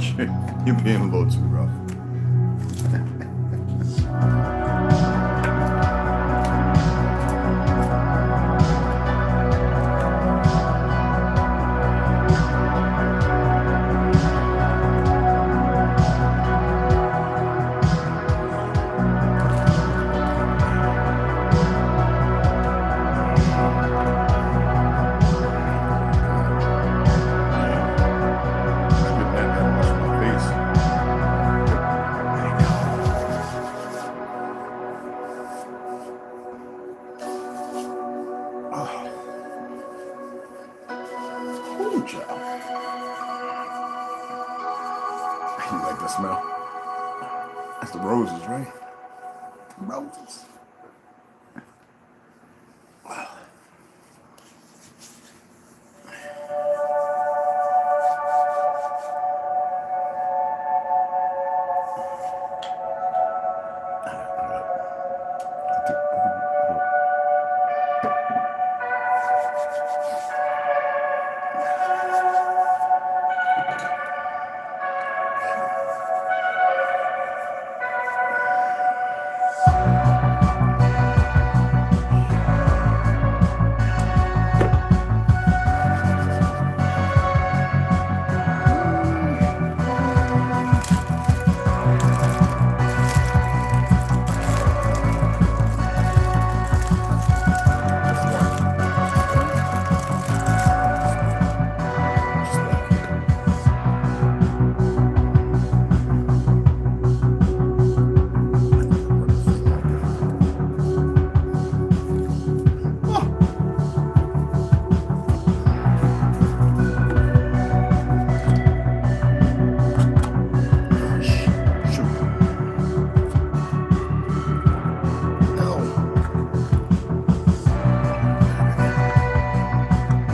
You're being a little too rough. You like that smell? That's the roses, right? Roses. Wow.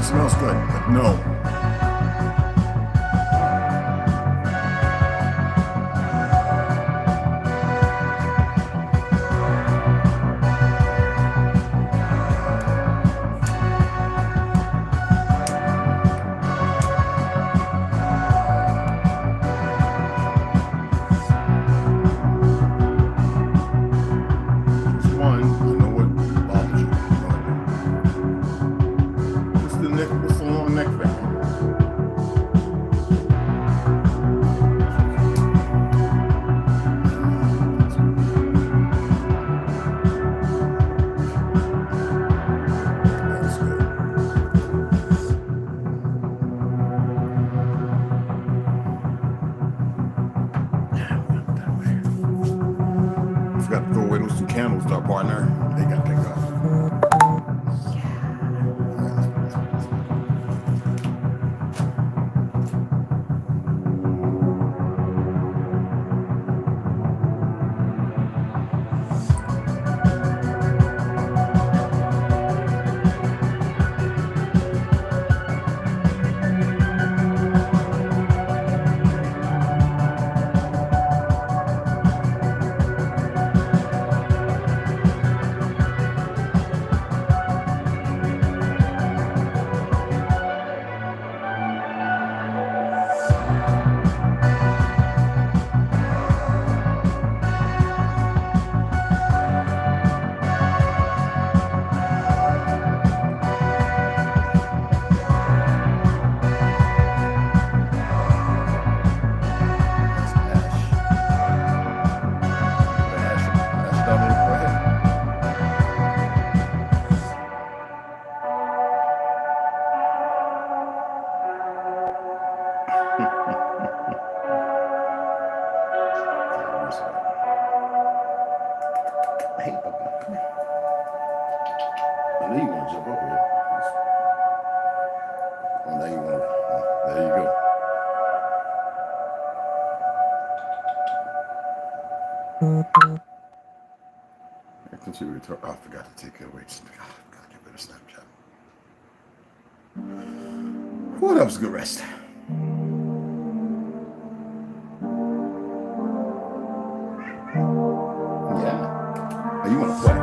Smells good, but no. What's the long neck thing? That's good. Forgot to throw away those 2 candles, though, partner. They got to take off. Hey, Papa, come here. I know you want to jump up here. Oh, now you want to. There you go. I consider it. I forgot to take it away. I gotta get rid of Snapchat. Well, that was a good rest. Yeah. Oh, you want to play?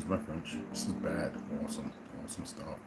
my French. This is bad. Awesome. Awesome stuff.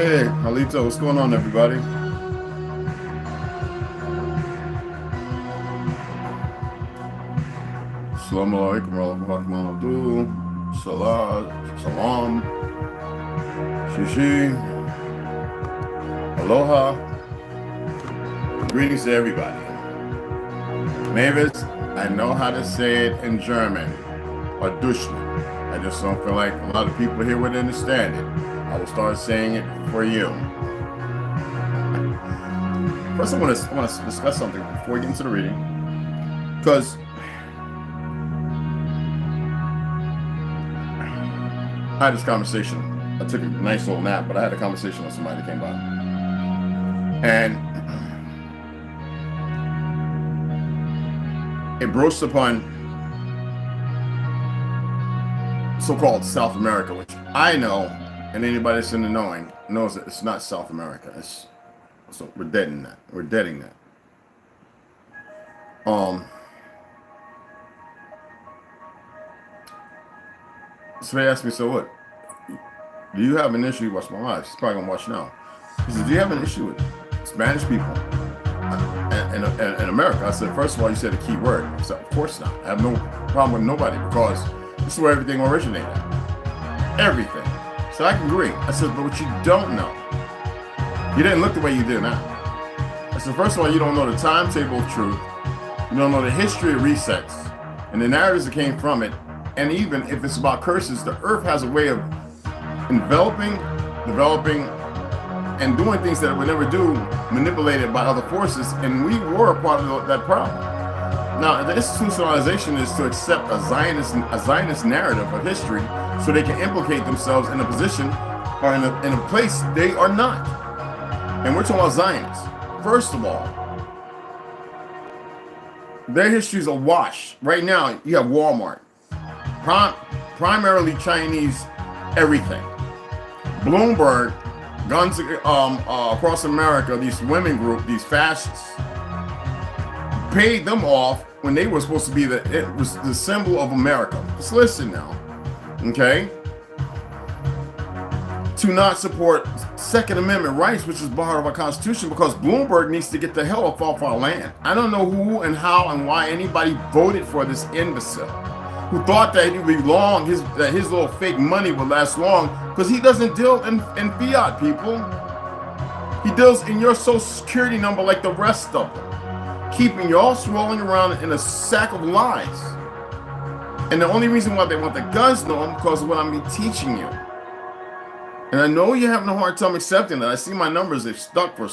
Hey, Alito, what's going on, everybody? Assalamu alaikum warahmatullahi wabarakatuh. Salam. Shishi. Aloha. Greetings to everybody. Mavis, I know how to say it in German, or Deutschland. I just don't feel like a lot of people here would understand it. I will start saying it for you. First, I want to discuss something before we get into the reading, because I had this conversation. I took a nice little nap, but I had a conversation with somebody that came by, and it broached upon so-called South America, which I know. And anybody that's in the knowing knows that it's not South America. So we're dead in that. We're deading that. So they asked me, so what? Do you have an issue? Watch my live. She's probably gonna watch now. He said, do you have an issue with Spanish people in America? I said, first of all, you said a key word. I said, of course not. I have no problem with nobody because this is where everything originated. Everything. So I can agree. I said, but what you don't know, you didn't look the way you do now. I said, first of all, you don't know the timetable of truth. You don't know the history of resets and the narratives that came from it. And even if it's about curses, the earth has a way of enveloping, developing, and doing things that it would never do, manipulated by other forces. And we were a part of that problem. Now, the institutionalization is to accept a Zionist narrative of history so they can implicate themselves in a position or in a place they are not. And we're talking about Zionists. First of all, Their history is a wash. Right now, you have Walmart, primarily Chinese everything. Bloomberg, guns across America, these women group, these fascists, paid them off when they were supposed to be it was the symbol of America. Just listen now, okay? To not support Second Amendment rights, which is part of our Constitution, because Bloomberg needs to get the hell off our land. I don't know who and how and why anybody voted for this imbecile who thought that he belonged, that his little fake money would last long, because he doesn't deal in fiat, people. He deals in your Social Security number like the rest of them, keeping you all swirling around in a sack of lies. And the only reason why they want the guns known because of what I'm teaching you. And I know you're having a hard time accepting that. I see my numbers, they've stuck for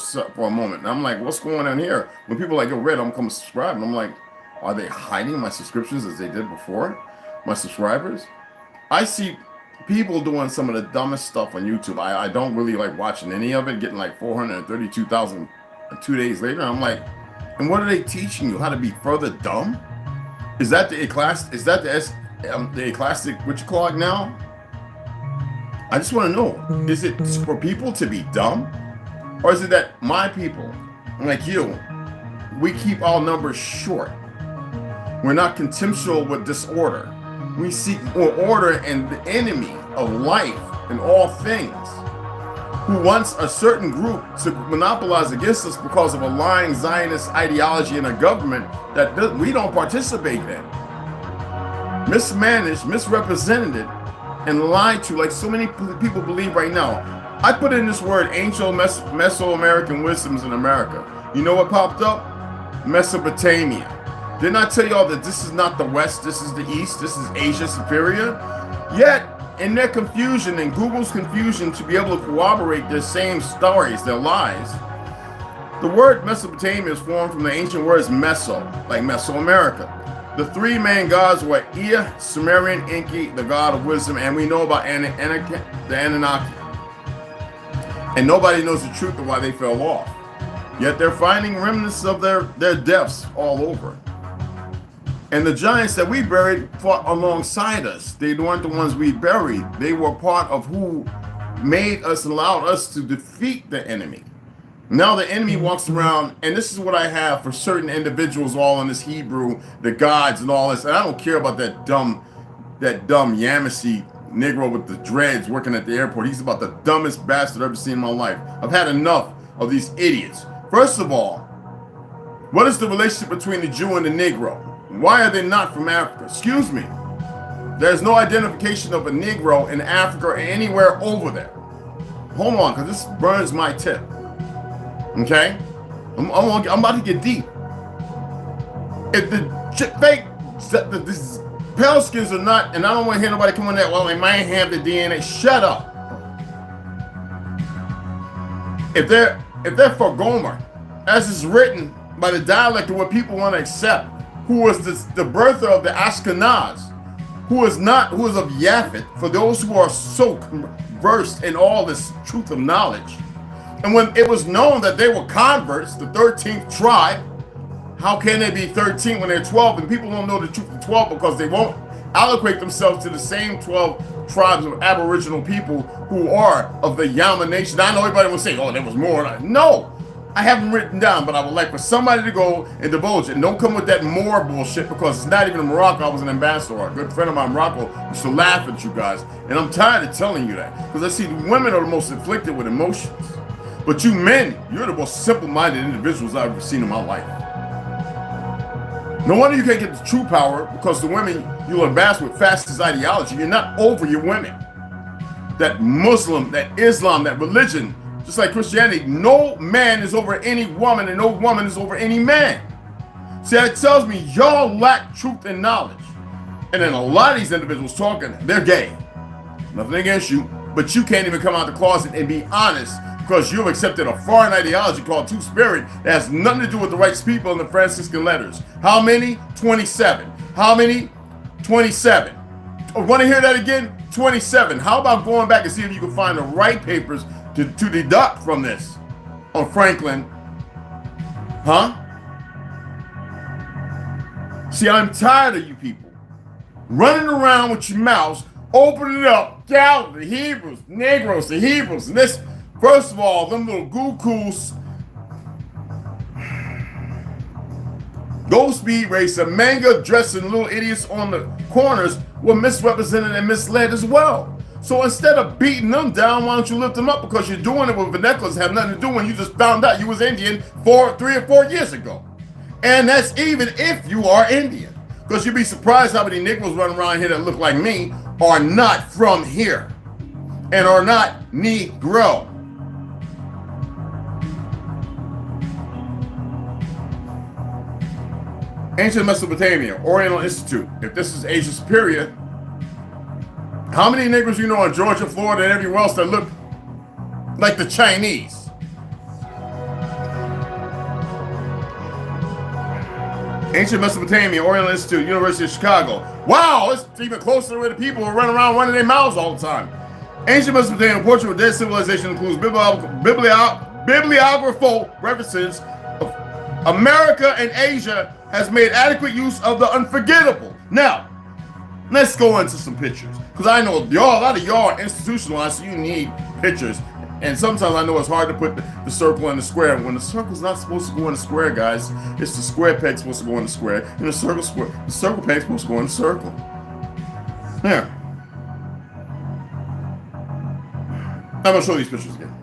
a moment. And I'm like, what's going on here? When people are like, yo, Red, I'm coming to subscribe. And I'm like, are they hiding my subscriptions as they did before? My subscribers? I see people doing some of the dumbest stuff on YouTube. I don't really like watching any of it, getting like 432,000 2 days later. I'm like, and what are they teaching you? How to be further dumb? Is that the class? Is that the classic, what you call it now? I just want to know, is it for people to be dumb? Or is it that my people, like you, we keep our numbers short? We're not contemptuous with disorder. We seek more order, and the enemy of life and all things, who wants a certain group to monopolize against us because of a lying Zionist ideology in a government that we don't participate in. Mismanaged, misrepresented, and lied to, like so many people believe right now. I put in this word, ancient Mesoamerican wisdoms in America. You know what popped up? Mesopotamia. Didn't I tell y'all that this is not the West, this is the East, this is Asia Superior? Yet, in their confusion, in Google's confusion to be able to corroborate their same stories, their lies, the word Mesopotamia is formed from the ancient words Meso, like Mesoamerica. The three main gods were Ea, Sumerian, Enki, the god of wisdom, and we know about the Anunnaki. And nobody knows the truth of why they fell off. Yet they're finding remnants of their deaths all over. And the giants that we buried fought alongside us. They weren't the ones we buried. They were part of who made us and allowed us to defeat the enemy. Now the enemy walks around, and this is what I have for certain individuals all in this Hebrew, the gods and all this. And I don't care about that dumb Yamasee Negro with the dreads working at the airport. He's about the dumbest bastard I've ever seen in my life. I've had enough of these idiots. First of all, what is the relationship between the Jew and the Negro? Why are they not from Africa? Excuse me. There's no identification of a Negro in Africa or anywhere over there. Hold on, because this burns my tip. Okay? I'm about to get deep. If the pale skins are not, and I don't want to hear nobody come on that, well, they might have the DNA. Shut up. If they're for Gomer, as is written by the dialect of what people want to accept, who was the birther of the Ashkenaz, who is of Yaphet, for those who are so versed in all this truth of knowledge. And when it was known that they were converts, the 13th tribe, how can they be 13 when they're 12? And people don't know the truth of 12 because they won't allocate themselves to the same 12 tribes of Aboriginal people who are of the Yama nation. I know everybody will say, oh, there was more. No, I haven't written down, but I would like for somebody to go and divulge it. And don't come with that more bullshit, because it's not even in Morocco. I was an ambassador. A good friend of mine in Morocco used to laugh at you guys. And I'm tired of telling you that, because I see the women are the most inflicted with emotions. But you men, you're the most simple-minded individuals I've ever seen in my life. No wonder you can't get the true power, because the women you'll embarrass with fascist ideology, you're not over your women. That Muslim, that Islam, that religion, just like Christianity, no man is over any woman and no woman is over any man. See, that tells me y'all lack truth and knowledge. And then a lot of these individuals talking, they're gay. Nothing against you, but you can't even come out the closet and be honest, because you've accepted a foreign ideology called Two-Spirit that has nothing to do with the rights people in the Franciscan letters. How many? 27. How many? 27. Want to hear that again? 27. How about going back and see if you can find the right papers to deduct from this on Franklin? Huh? See, I'm tired of you people running around with your mouths, opening it up, down the Hebrews, Negroes, the Hebrews, and this. First of all, them little gookoos, Ghost Speed Racer, manga dressing little idiots on the corners were misrepresented and misled as well. So instead of beating them down, why don't you lift them up? Because you're doing it with vernaculars have nothing to do when you just found out you was Indian 3 or 4 years ago. And that's even if you are Indian. Because you'd be surprised how many Negroes running around here that look like me are not from here and are not Negro. Ancient Mesopotamia, Oriental Institute. If this is Asia Superior, how many Negroes you know in Georgia, Florida, and everywhere else that look like the Chinese? Ancient Mesopotamia, Oriental Institute, University of Chicago. Wow, it's even closer to where the people are running around running their mouths all the time. Ancient Mesopotamia, Portugal, dead civilization includes bibliographical references of America and Asia has made adequate use of the unforgettable. Now, let's go into some pictures. Because I know y'all, a lot of y'all are institutionalized, so you need pictures. And sometimes I know it's hard to put the circle in the square. When the circle's not supposed to go in the square, guys, it's the square peg supposed to go in the square, and the circle peg's supposed to go in the circle. There. I'm gonna show these pictures again.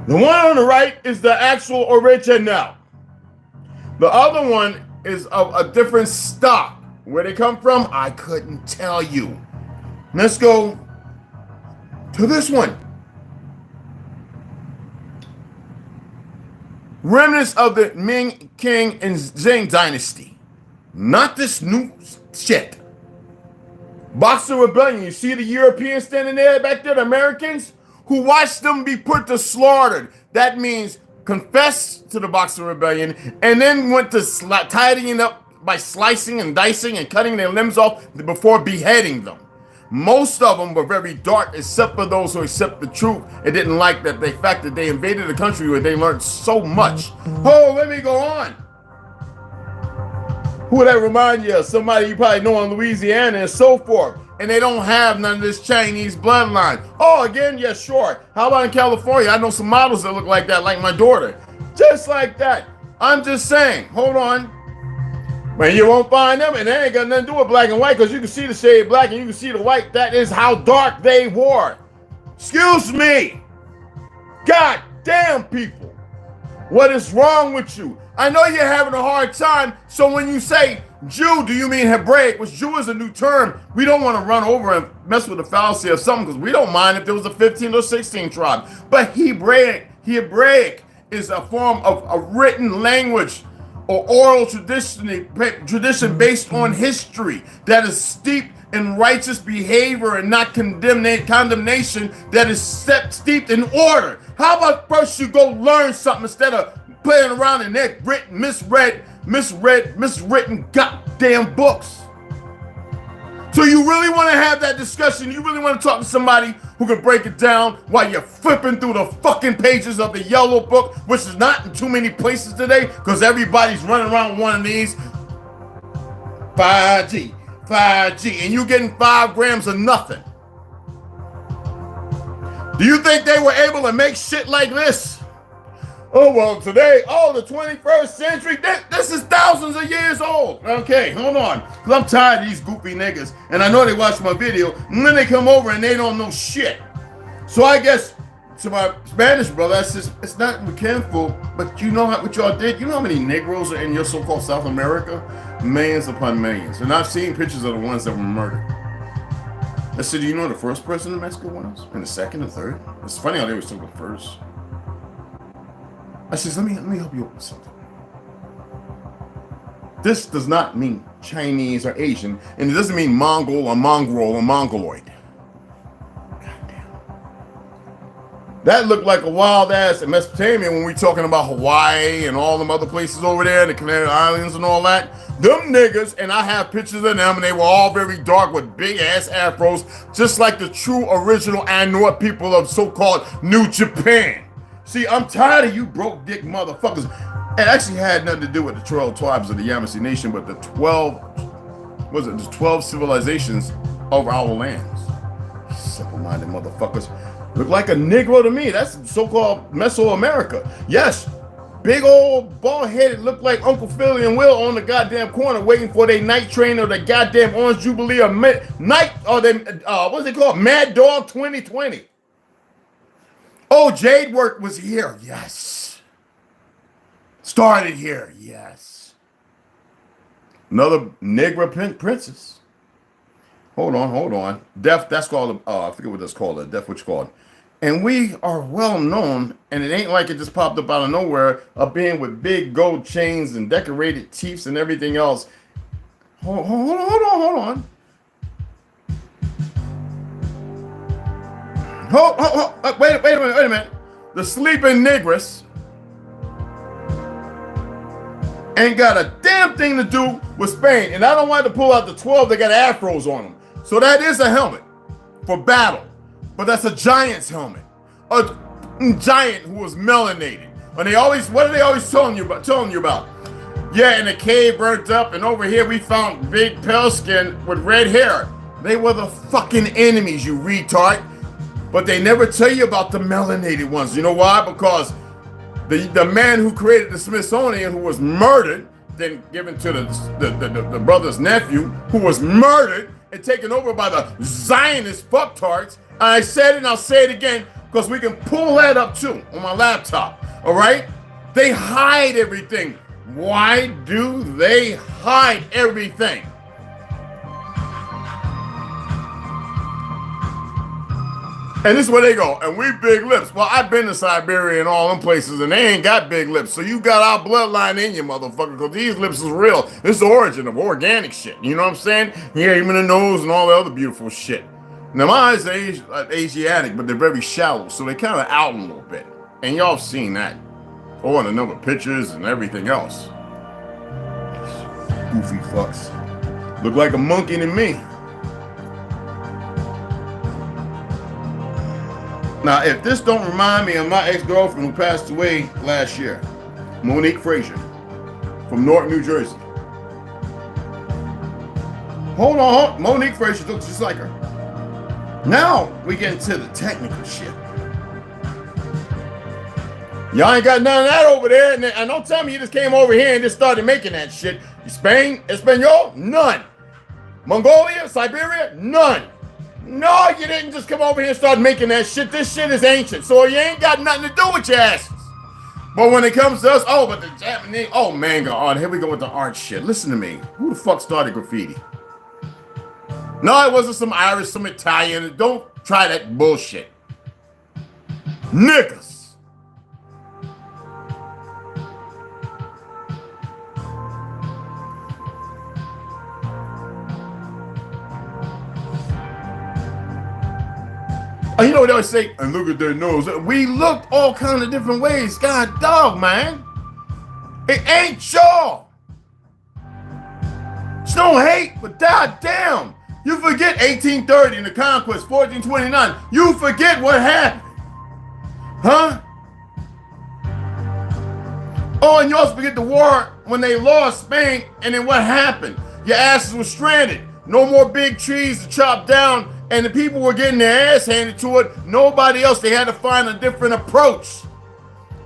The one on the right is the actual original. The other one is of a different stock. Where they come from, I couldn't tell you. Let's go to this one. Remnants of the Ming, Qing, and Zheng dynasty. Not this new shit. Boxer Rebellion. You see the Europeans standing there back there, the Americans, who watched them be put to slaughter. That means confess to the Boxer Rebellion and then went to tidying up by slicing and dicing and cutting their limbs off before beheading them. Most of them were very dark, except for those who accept the truth and didn't like that the fact that they invaded a country where they learned so much. Oh, let me go on. Who would that remind you of? Somebody you probably know in Louisiana and so forth. And they don't have none of this Chinese bloodline. Oh, again, yeah, sure. How about in California? I know some models that look like that, like my daughter. Just like that. I'm just saying, hold on. But you won't find them, and they ain't got nothing to do with black and white, because you can see the shade black and you can see the white. That is how dark they were. Excuse me. God damn, people. What is wrong with you? I know you're having a hard time, so when you say Jew, do you mean Hebraic? Which Jew is a new term. We don't want to run over and mess with the fallacy of something, because we don't mind if there was a 15 or 16 tribe. But Hebraic is a form of a written language or oral tradition based on history that is steeped in righteous behavior and not condemnation, that is steeped in order. How about first you go learn something instead of playing around in that miswritten goddamn books? So you really want to have that discussion? You really want to talk to somebody who can break it down while you're flipping through the fucking pages of the yellow book, which is not in too many places today because everybody's running around with one of these 5G, and you getting 5 grams of nothing. Do you think they were able to make shit like this? Oh, well, today, the 21st century, this is thousands of years old. Okay, hold on, because I'm tired of these goofy niggas, and I know they watch my video, and then they come over and they don't know shit. So I guess, to my Spanish brother, I says, it's not mechanical, but you know what y'all did? You know how many Negroes are in your so-called South America? Millions upon millions. And I've seen pictures of the ones that were murdered. I said, do you know who the first president of Mexico was? And the second and third? It's funny how they were still the first. I says, let me help you with something. This does not mean Chinese or Asian, and it doesn't mean Mongol or mongrel or mongoloid. Goddamn. That looked like a wild ass in Mesopotamia when we talking about Hawaii and all them other places over there, the Canary Islands and all that. Them niggas, and I have pictures of them, and they were all very dark with big ass afros, just like the true original Inuit people of so-called New Japan. See, I'm tired of you broke dick motherfuckers. It actually had nothing to do with the 12 tribes of the Yamasee Nation, but the 12, was it the 12 civilizations of our lands. Simple-minded motherfuckers. Look like a Negro to me. That's so-called Mesoamerica. Yes, big old bald-headed, look like Uncle Philly and Will on the goddamn corner waiting for their night train or the goddamn Orange Jubilee or night, or the, what's it called? Mad Dog 2020. Oh, Jade Work was here. Yes. Started here. Yes. Another Negro princess. Hold on. Deaf, that's called, I forget what that's called, Deaf, what you call it. And we are well known, and it ain't like it just popped up out of nowhere, of being with big gold chains and decorated teeth and everything else. Hold on. Wait a minute. The sleeping negress ain't got a damn thing to do with Spain. And I don't want to pull out the 12 that got afros on them. So that is a helmet for battle. But that's a giant's helmet. A giant who was melanated. And they always, what are they always telling you about? Yeah, and the cave burnt up, and over here we found big pale skin with red hair. They were the fucking enemies, you retard. But they never tell you about the melanated ones. You know why? Because the man who created the Smithsonian, who was murdered, then given to the brother's nephew, who was murdered and taken over by the Zionist fucktards. I said it and I'll say it again because we can pull that up too on my laptop. All right? They hide everything. Why do they hide everything? And this is where they go. And we big lips. Well, I've been to Siberia and all them places, and they ain't got big lips. So you got our bloodline in you, motherfucker, because these lips is real. This is the origin of organic shit. You know what I'm saying? Yeah, even the nose and all the other beautiful shit. Now, my eyes are Asiatic, but they're very shallow, so they kind of out a little bit. And y'all seen that. Oh, and a number of pictures and everything else. Goofy fucks. Look like a monkey to me. Now, if this don't remind me of my ex-girlfriend who passed away last year, Monique Frazier, from Norton, New Jersey. Hold on, Monique Frazier looks just like her. Now, we get into the technical shit. Y'all ain't got none of that over there, and don't tell me you just came over here and just started making that shit. Spain, Espanol, none. Mongolia, Siberia, none. No, you didn't just come over here and start making that shit. This shit is ancient, so you ain't got nothing to do with your asses. But when it comes to us, oh, but the Japanese, oh, manga art, here we go with the art shit. Listen to me. Who the fuck started graffiti? No, it wasn't some Irish, some Italian. Don't try that bullshit. Niggas. You know what they always say? And look at their nose. We looked all kind of different ways. God dog, man. It ain't y'all. Just don't hate, but goddamn. You forget 1830 and the conquest, 1429. You forget what happened. Huh? Oh, and you also forget the war when they lost Spain, and then what happened? Your asses were stranded. No more big trees to chop down. And the people were getting their ass handed to it. Nobody else. They had to find a different approach.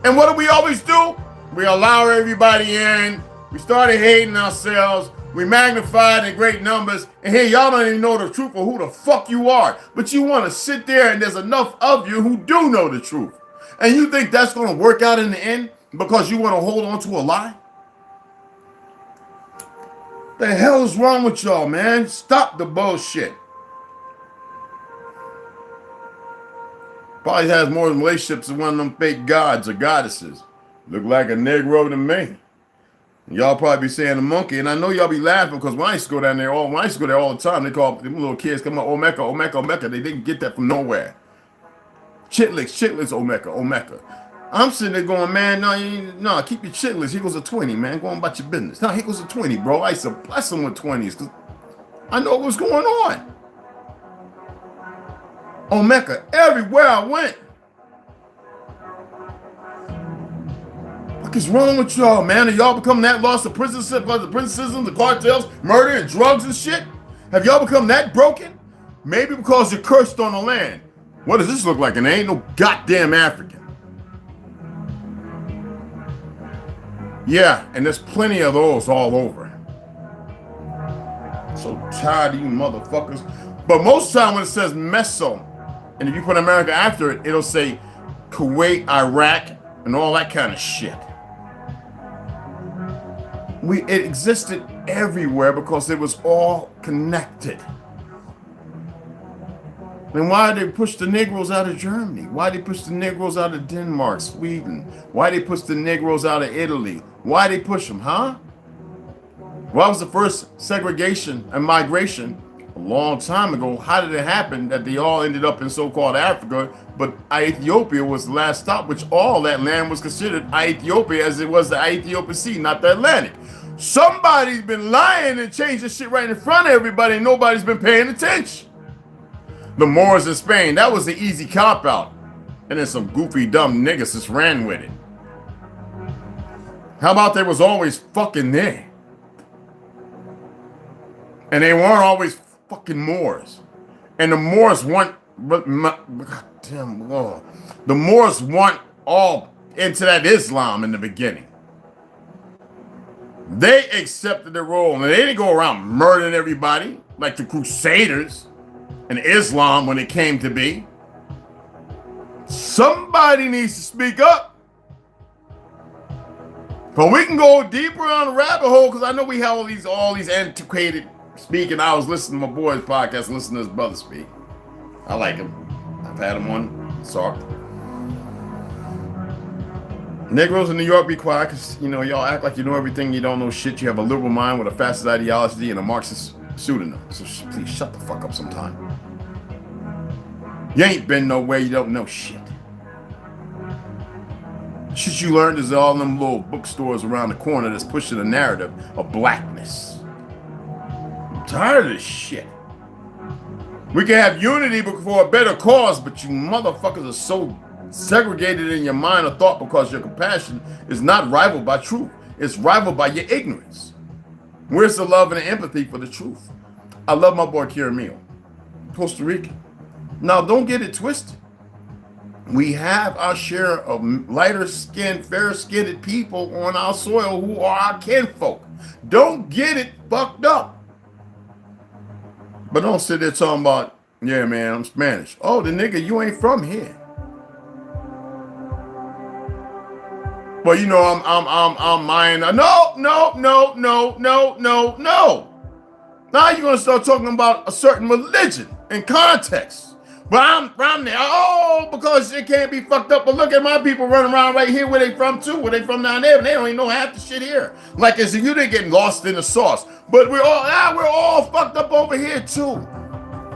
And what do we always do? We allow everybody in. We started hating ourselves. We magnified in great numbers. And here, y'all don't even know the truth of who the fuck you are. But you want to sit there and there's enough of you who do know the truth. And you think that's going to work out in the end because you want to hold on to a lie? The hell is wrong with y'all, man? Stop the bullshit. Probably has more relationships with one of them fake gods or goddesses. Look like a Negro to me. Y'all probably be saying a monkey, and I know y'all be laughing because when I used to go down there, when I used to go there all the time, they call them little kids come up, Omeka, Omeka, Omeka. They didn't get that from nowhere. Chitlins, Omeka, Omeka. I'm sitting there going, man, no, keep your chitlins. Here goes a 20, man. Go on about your business. No, here goes a 20, bro. I used to bless them with 20s because I know what's going on. Omeka, everywhere I went. fuck is wrong with y'all, man? Have y'all become that lost to prison system, the cartels, murder and drugs and shit? Have y'all become that broken? Maybe because you're cursed on the land. What does this look like? And there ain't no goddamn African. Yeah, and there's plenty of those all over. So tired of you motherfuckers. But most of the time when it says Meso, and if you put America after it, it'll say Kuwait, Iraq, and all that kind of shit. It existed everywhere because it was all connected. Then why did they push the Negroes out of Germany? Why did they push the Negroes out of Denmark, Sweden? Why did they push the Negroes out of Italy? Why did they push them, huh? What was the first segregation and migration a long time ago? How did it happen that they all ended up in so-called Africa, but Ethiopia was the last stop, which all that land was considered Ethiopia as it was the Ethiopian Sea, not the Atlantic. Somebody's been lying and changing shit right in front of everybody and nobody's been paying attention. The Moors in Spain, that was the easy cop-out. And then some goofy, dumb niggas just ran with it. How about they was always fucking there? And they weren't always fucking Moors. And the Moors want, goddamn, Lord. The Moors want all into that Islam in the beginning. They accepted the role, and they didn't go around murdering everybody like the Crusaders and Islam when it came to be. Somebody needs to speak up. But we can go deeper on the rabbit hole because I know we have all these antiquated speaking. I was listening to my boy's podcast and listening to his brother speak. I like him. I've had him on. Sorry. Negroes in New York, be quiet because, y'all act like you know everything. You don't know shit. You have a liberal mind with a fascist ideology and a Marxist pseudonym. So please shut the fuck up sometime. You ain't been nowhere. You don't know shit. Shit you learned is all them little bookstores around the corner that's pushing a narrative of blackness. I'm tired of this shit. We can have unity for a better cause, but you motherfuckers are so segregated in your mind or thought because your compassion is not rivaled by truth. It's rivaled by your ignorance. Where's the love and the empathy for the truth? I love my boy Kiramil, Costa Rican. Now, don't get it twisted. We have our share of lighter skinned, fair skinned people on our soil who are our kinfolk. Don't get it fucked up. But don't sit there talking about, yeah, man, I'm Spanish. Oh, the nigga, you ain't from here. Well, I'm Mayan. No. Now you're gonna start talking about a certain religion in context. But I'm from there. Oh, because it can't be fucked up. But look at my people running around right here where they from too. Where they from down there, and they don't even know half the shit here. Like as if you didn't get lost in the sauce. But we're all fucked up over here too.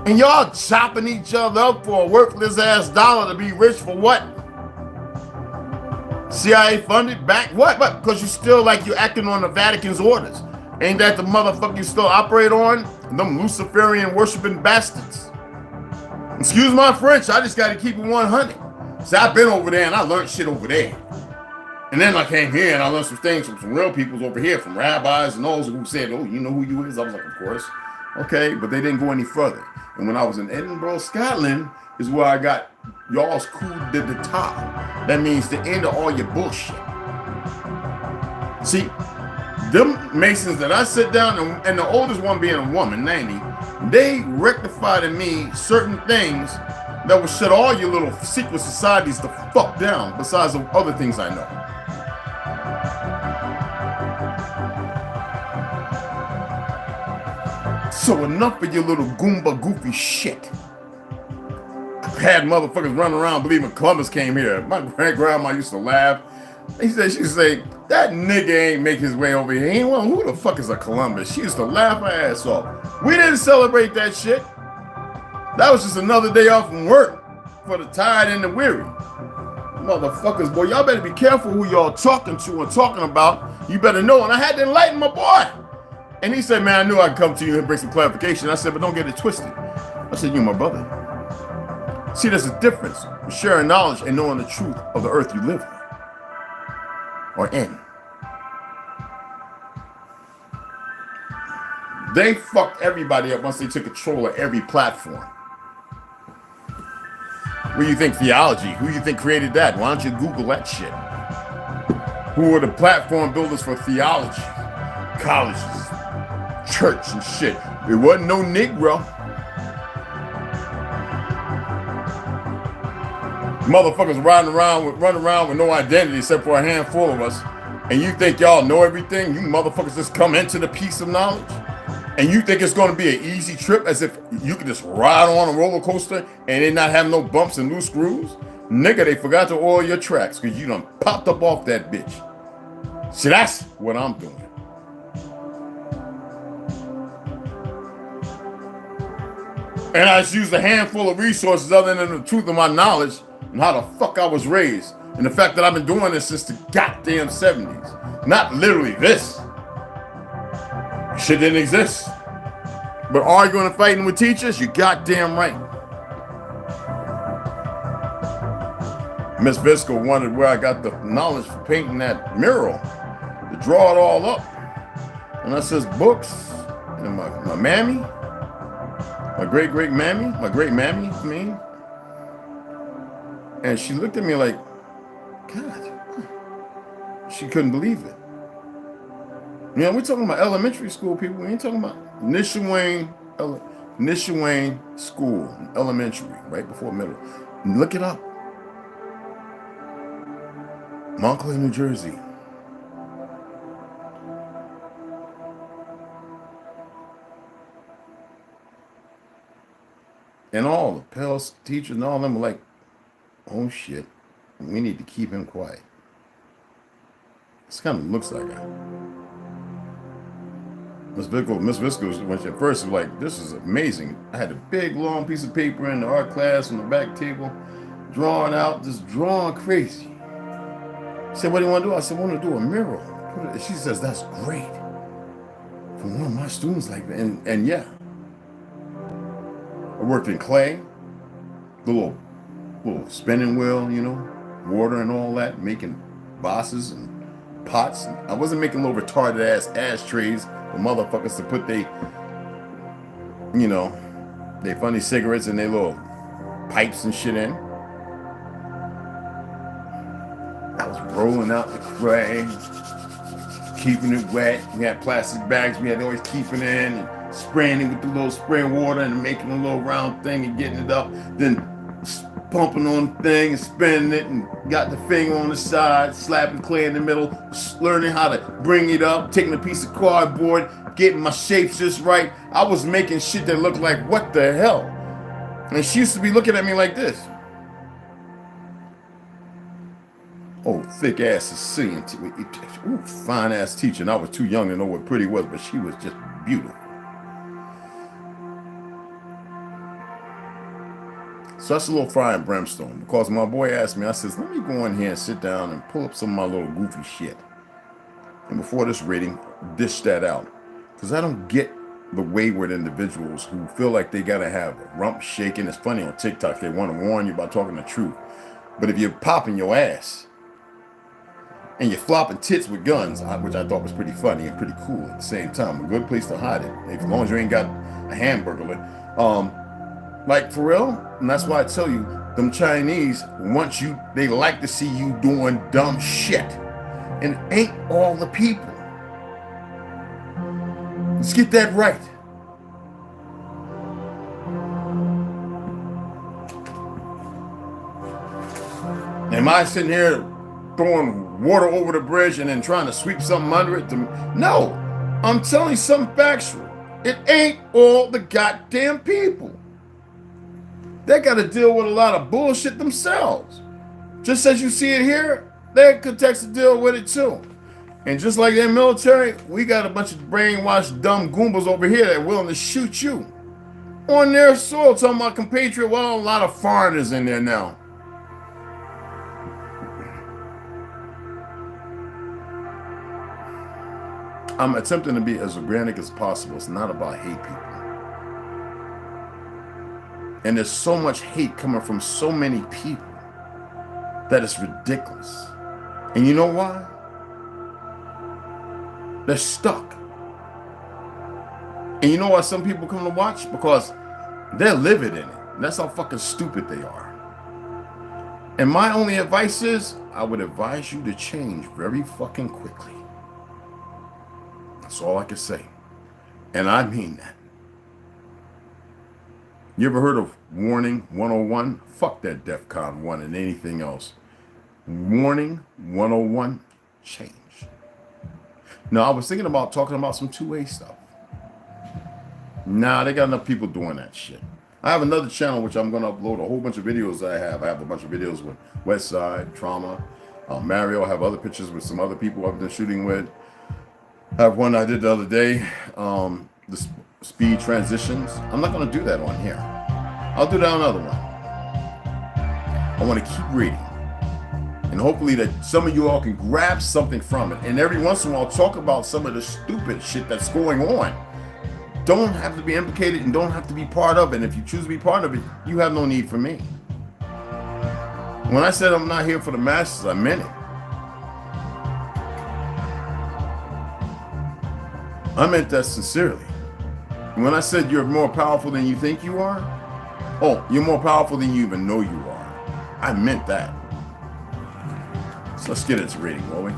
And y'all chopping each other up for a worthless ass dollar to be rich for what? CIA funded back? What? Because you still like you're acting on the Vatican's orders. Ain't that the motherfucker you still operate on? Them Luciferian worshiping bastards. Excuse my French, I just got to keep it 100. So I've been over there and I learned shit over there. And then I came here and I learned some things from some real peoples over here, from rabbis and those who said, oh, you know who you is? I was like, of course. Okay, but they didn't go any further. And when I was in Edinburgh, Scotland, is where I got y'all's coup d'etat. That means the end of all your bullshit. See, them Masons that I sit down, and the oldest one being a woman, 90, they rectified in me certain things that will shut all your little secret societies the fuck down, besides the other things I know. So enough of your little Goomba goofy shit. I've had motherfuckers running around believing Columbus came here. My grandma used to laugh. She used to say, that nigga ain't make his way over here. He ain't one. Who the fuck is a Columbus? She used to laugh her ass off. We didn't celebrate that shit. That was just another day off from work for the tired and the weary. Motherfuckers, boy, y'all better be careful who y'all talking to and talking about. You better know. And I had to enlighten my boy. And he said, man, I knew I'd come to you and bring some clarification. I said, but don't get it twisted. I said, you my brother. See, there's a difference in sharing knowledge and knowing the truth of the earth you live in. or N. They fucked everybody up once they took control of every platform. What do you think theology? Who do you think created that? Why don't you Google that shit? Who were the platform builders for theology? Colleges, church and shit. It wasn't no Negro. Motherfuckers running around with no identity except for a handful of us. And you think y'all know everything? You motherfuckers just come into the piece of knowledge? And you think it's going to be an easy trip as if you can just ride on a roller coaster and it not have no bumps and loose screws? Nigga, they forgot to oil your tracks because you done popped up off that bitch. See, that's what I'm doing. And I just used a handful of resources other than the truth of my knowledge and how the fuck I was raised. And the fact that I've been doing this since the goddamn 70s. Not literally this. Shit didn't exist. But arguing and fighting with teachers, you goddamn right. Miss Visco wondered where I got the knowledge for painting that mural to draw it all up. And I says, books. And my mammy, my great mammy, I mean. And she looked at me like, God, she couldn't believe it. You know, we're talking about elementary school people. We ain't talking about Nishawane School, elementary, right before middle. Look it up. Montclair, New Jersey. And all the Pell's teachers and all of them were like, oh shit, we need to keep him quiet. This kind of looks like it. Miss Visco, when she at first was like, this is amazing. I had a big long piece of paper in the art class on the back table, drawing out, just drawing crazy. She said, what do you want to do? I said, I want to do a mural. She says, that's great. For one of my students like that. And yeah. I worked in clay, the little spinning wheel, you know, water and all that, making vases and pots. I wasn't making little retarded ass ashtrays for motherfuckers to put they, you know, they funny cigarettes and their little pipes and shit in. I was rolling out the clay, keeping it wet. We had plastic bags we had to always keep it in, and spraying it with the little spray water and making a little round thing and getting it up. Then pumping on the thing and spinning it and got the finger on the side, slapping clay in the middle, learning how to bring it up, taking a piece of cardboard, getting my shapes just right. I was making shit that looked like, what the hell? And she used to be looking at me like this. Oh, thick ass is seeing. Ooh, fine ass teacher. And I was too young to know what pretty was, but she was just beautiful. So that's a little fire and brimstone. Because my boy asked me, I says, let me go in here and sit down and pull up some of my little goofy shit. And before this reading, dish that out. Because I don't get the wayward individuals who feel like they got to have a rump shaking. It's funny on TikTok, they want to warn you about talking the truth. But if you're popping your ass and you're flopping tits with guns, which I thought was pretty funny and pretty cool at the same time, a good place to hide it, as long as you ain't got a hamburger. Like for real, and that's why I tell you, them Chinese, they like to see you doing dumb shit. And it ain't all the people. Let's get that right. Am I sitting here throwing water over the bridge and then trying to sweep something under it? No, I'm telling you something factual. It ain't all the goddamn people. They got to deal with a lot of bullshit themselves. Just as you see it here, they could text to deal with it too. And just like their military, we got a bunch of brainwashed dumb goombas over here that are willing to shoot you on their soil, talking about compatriot. Well, a lot of foreigners in there now. I'm attempting to be as organic as possible. It's not about hate people. And there's so much hate coming from so many people that it's ridiculous. And you know why? They're stuck. And you know why some people come to watch? Because they're livid in it. That's how fucking stupid they are. And my only advice is, I would advise you to change very fucking quickly. That's all I can say. And I mean that. You ever heard of Warning 101? Fuck that DEFCON 1 and anything else. Warning 101, change. Now, I was thinking about talking about some two-way stuff. Nah, they got enough people doing that shit. I have another channel which I'm going to upload a whole bunch of videos that I have. I have a bunch of videos with Westside, Trauma, Mario. I have other pictures with some other people I've been shooting with. I have one I did the other day, the speed transitions. I'm not going to do that on here. I'll do that on another one. I want to keep reading. And hopefully that some of you all can grab something from it. And every once in a while talk about some of the stupid shit that's going on. Don't have to be implicated and don't have to be part of it. And if you choose to be part of it, you have no need for me. When I said I'm not here for the masses, I meant it. I meant that sincerely. When I said you're more powerful than you think you are, oh, you're more powerful than you even know you are. I meant that. So let's get into reading, will we?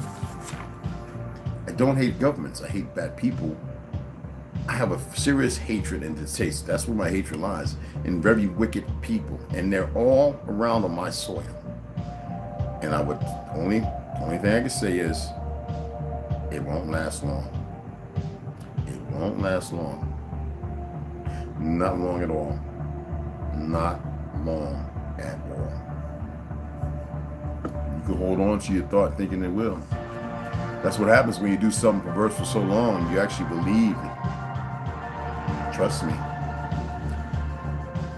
I don't hate governments. I hate bad people. I have a serious hatred and distaste. That's where my hatred lies, in very wicked people. And they're all around on my soil. And I would, only thing I can say is, it won't last long. It won't last long. Not long at all. Not long at all. You can hold on to your thought thinking it will. That's what happens when you do something perverse for so long. You actually believe it. Trust me.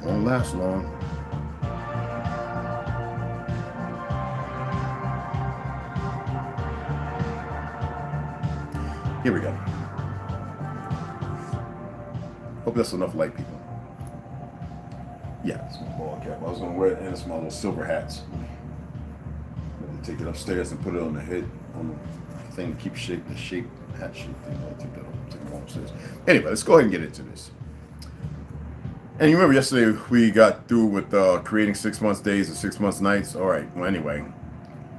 It won't last long. Here we go. Hope that's enough light, people. Yeah, it's my ball cap. I was going to wear it and it's my little silver hats. Take it upstairs and put it on the head, on the thing to keep shape, the shape, hat shape thing. I'll take that upstairs. Anyway, let's go ahead and get into this. And you remember yesterday we got through with creating 6 months days and 6 months nights. All right. Well, anyway,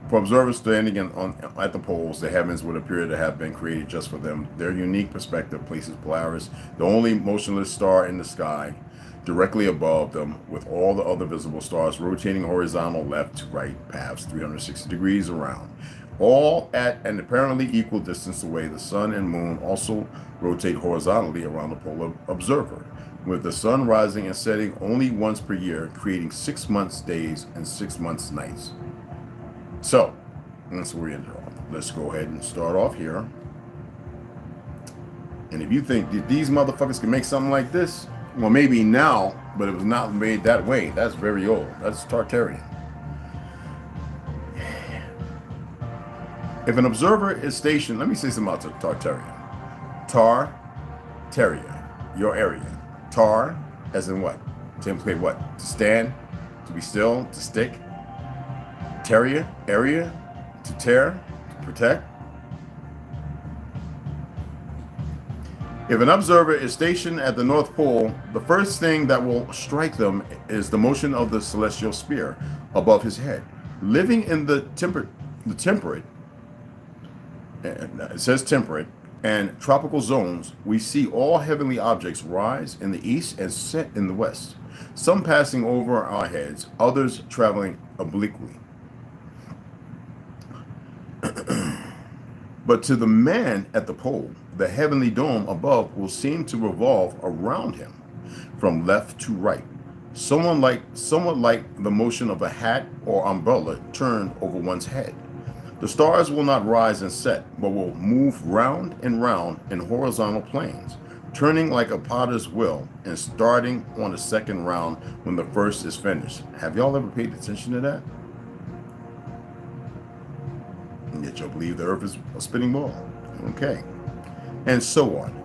for observers standing at the poles, the heavens would appear to have been created just for them. Their unique perspective places Polaris, the only motionless star in the sky, directly above them, with all the other visible stars rotating horizontal left to right paths 360 degrees around, all at an apparently equal distance away. The sun and moon also rotate horizontally around the polar observer, with the sun rising and setting only once per year, creating 6 months days and 6 months nights. So that's where we ended off. Let's go ahead and start off here. And if you think that these motherfuckers can make something like this, well, maybe now, but it was not made that way. That's very old. That's Tartarian. If an observer is stationed, let me say something about Tartarian. Tartaria, your area. Tar, as in what? To implicate what? To stand, to be still, to stick. Terrier, area, to tear, to protect. If an observer is stationed at the North Pole, the first thing that will strike them is the motion of the celestial sphere above his head. Living in the temperate, it says temperate, and tropical zones, we see all heavenly objects rise in the east and set in the west, some passing over our heads, others traveling obliquely. But to the man at the pole, the heavenly dome above will seem to revolve around him from left to right, somewhat like the motion of a hat or umbrella turned over one's head. The stars will not rise and set, but will move round and round in horizontal planes, turning like a potter's wheel and starting on the second round when the first is finished. Have y'all ever paid attention to that? And yet you'll believe the earth is a spinning ball. Okay. And so on.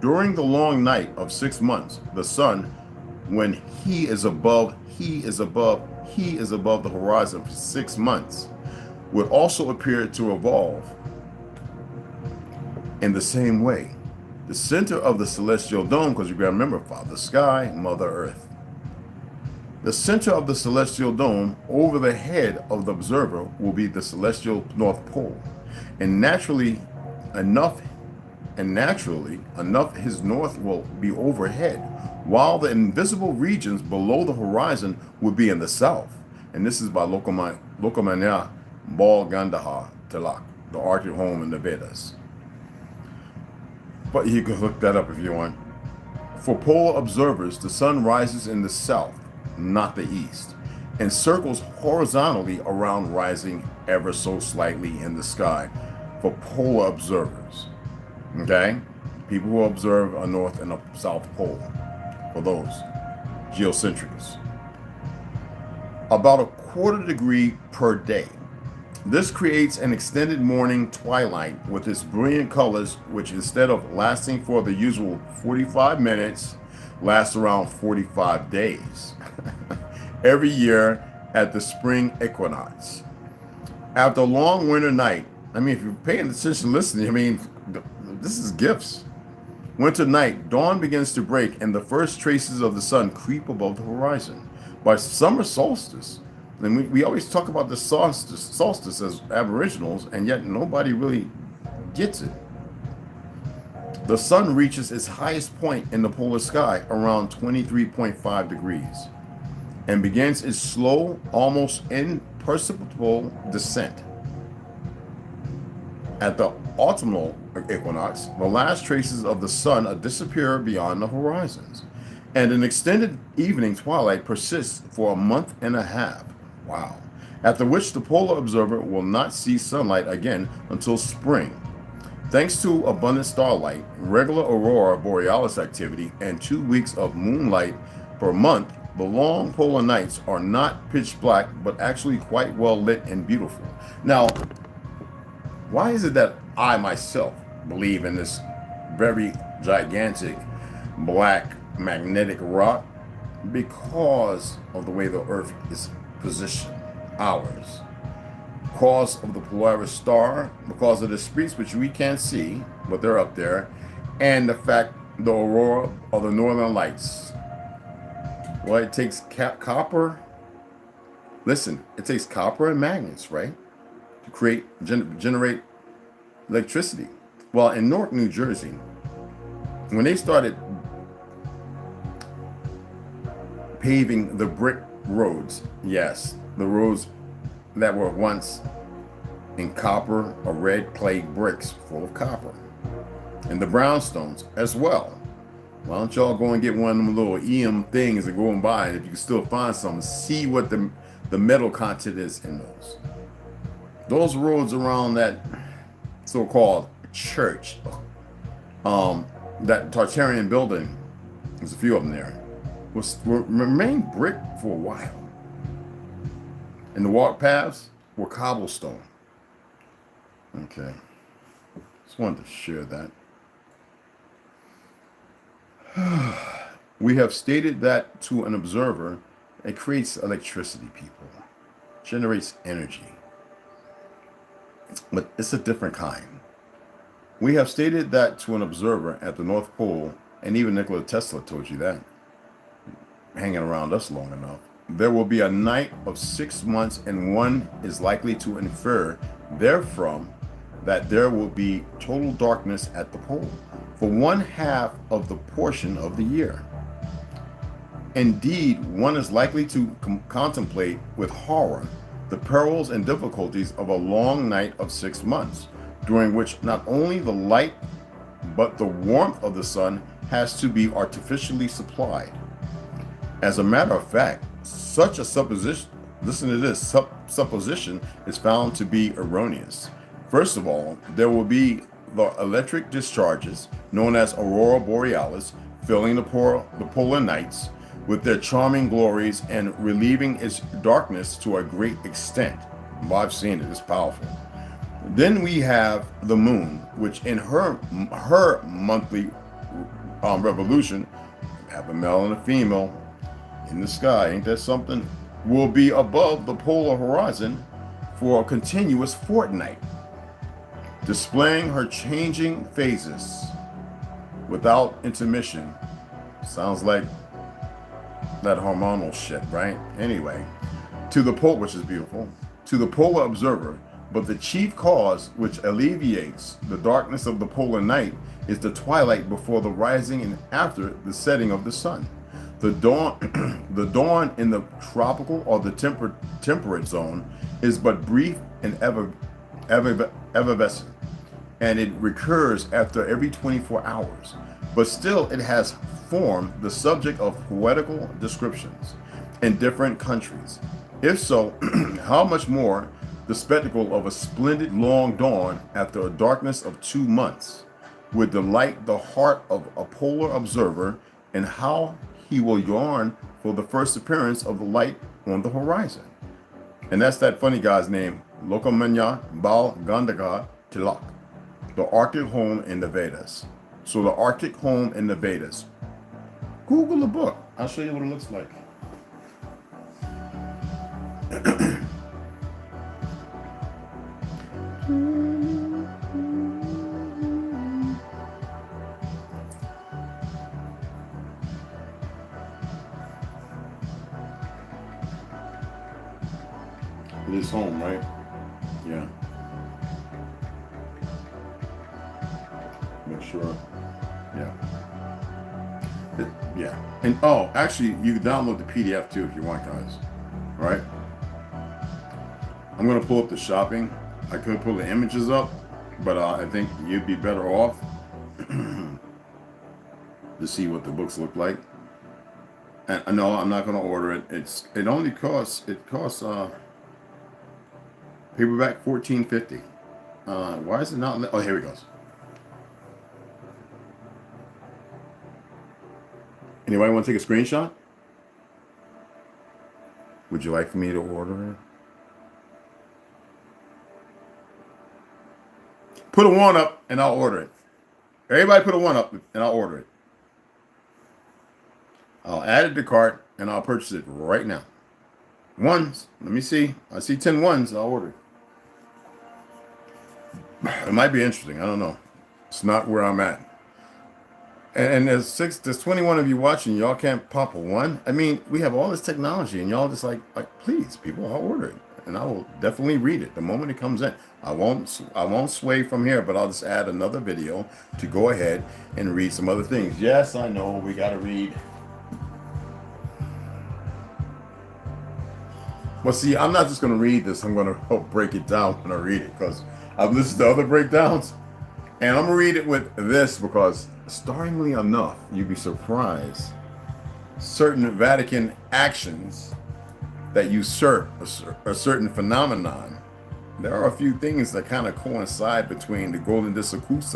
During the long night of 6 months, the sun, when he is above the horizon for 6 months, would also appear to revolve In the same way, the center of the celestial dome, because you got to remember, Father Sky, Mother Earth. The center of the celestial dome over the head of the observer will be the celestial North Pole. And naturally enough, his north will be overhead, while the invisible regions below the horizon will be in the south. And this is by Lokmanya Bal Gandhar Tilak, the Arctic home in the Vedas. But you can look that up if you want. For polar observers, the sun rises in the south, not the east, and circles horizontally around, rising ever so slightly in the sky for polar observers. Okay? People who observe a north and a south pole, for those geocentrics. About a quarter degree per day. This creates an extended morning twilight with its brilliant colors, which instead of lasting for the usual 45 minutes, lasts around 45 days every year at the spring equinox. After a long winter night, I mean, if you're paying attention, listening, I mean, this is gifts. Winter night, dawn begins to break and the first traces of the sun creep above the horizon. By summer solstice, and we always talk about the solstice as aboriginals, and yet nobody really gets it. The sun reaches its highest point in the polar sky around 23.5 degrees and begins its slow, almost imperceptible descent. At the autumnal equinox, the last traces of the sun disappear beyond the horizons, and an extended evening twilight persists for a month and a half. Wow. After which the polar observer will not see sunlight again until spring. Thanks to abundant starlight, regular aurora borealis activity, and 2 weeks of moonlight per month, the long polar nights are not pitch black, but actually quite well lit and beautiful. Now, why is it that I myself believe in this very gigantic black magnetic rock? Because of the way the Earth is positioned, ours. Because of the Polaris star, because of the streets which we can't see, but they're up there, and the fact the aurora of the northern lights. Well, it takes copper. Listen, it takes copper and magnets, right, to create generate electricity. Well, in Newark, New Jersey, when they started paving the brick roads, yes, the roads that were once in copper or red clay bricks full of copper, and the brownstones as well. Why don't y'all go and get one of them little EM things and go and buy it if you can still find some, see what the metal content is in those. Those roads around that so-called church, that Tartarian building, there's a few of them there, will remain brick for a while. And the walk paths were cobblestone. Okay. Just wanted to share that. We have stated that to an observer, it creates electricity, people. Generates energy. But it's a different kind. We have stated that to an observer at the North Pole, and even Nikola Tesla told you that, hanging around us long enough. There will be a night of 6 months, and one is likely to infer therefrom that there will be total darkness at the pole for 1/2 of the portion of the year. Indeed, one is likely to contemplate with horror the perils and difficulties of a long night of 6 months, during which not only the light but the warmth of the sun has to be artificially supplied. As a matter of fact, such a supposition, listen to this, supposition is found to be erroneous. First of all, there will be the electric discharges known as aurora borealis filling the polar nights with their charming glories and relieving its darkness to a great extent. Well, I've seen it, it's powerful. Then we have the moon, which in her monthly revolution, have a male and a female in the sky, ain't that something, will be above the polar horizon for a continuous fortnight. displaying her changing phases without intermission. Sounds like that hormonal shit, right? Anyway, to the pole, which is beautiful, to the polar observer, but the chief cause which alleviates the darkness of the polar night is the twilight before the rising and after the setting of the sun. The dawn, the dawn in the tropical or the temperate zone is but brief and evanescent, and it recurs after every 24 hours. But still, it has formed the subject of poetical descriptions in different countries. If so, how much more the spectacle of a splendid long dawn after a darkness of 2 months would delight the heart of a polar observer, and how he will yearn for the first appearance of the light on the horizon. And that's that funny guy's name, Lokamanya Bal Gandhara Tilak, the Arctic home in the Vedas. So the Arctic home in the Vedas. Google the book. I'll show you what it looks like. It is home, right? Yeah. Make sure. Yeah. Yeah. And oh, actually, you can download the PDF too if you want, guys. All right. I'm gonna pull up the shopping. I could pull the images up, but I think you'd be better off to see what the books look like. And no, I'm not gonna order it. It only costs paperback $14.50. Why is it not? Oh, here it goes. Anybody want to take a screenshot? Would you like for me to order it? Put a 1 up and I'll order it. Everybody put a 1 up and I'll order it. I'll add it to cart and I'll purchase it right now. Ones. Let me see. I see 10 ones. I'll order it. It might be interesting. I don't know. It's not where I'm at. And there's 21 of you watching. Y'all can't pop a 1. I mean, we have all this technology, and y'all just like please, people, I'll order it, and I will definitely read it the moment it comes in. I won't sway from here, but I'll just add another video to go ahead and read some other things. Yes, I know we got to read. Well, see, I'm not just going to read this. I'm going to help break it down when I read it, because I've listened to other breakdowns, and I'm going to read it with this because, startlingly enough, you'd be surprised. Certain Vatican actions that usurp a certain phenomenon. There are a few things that kind of coincide between the Golden Discourse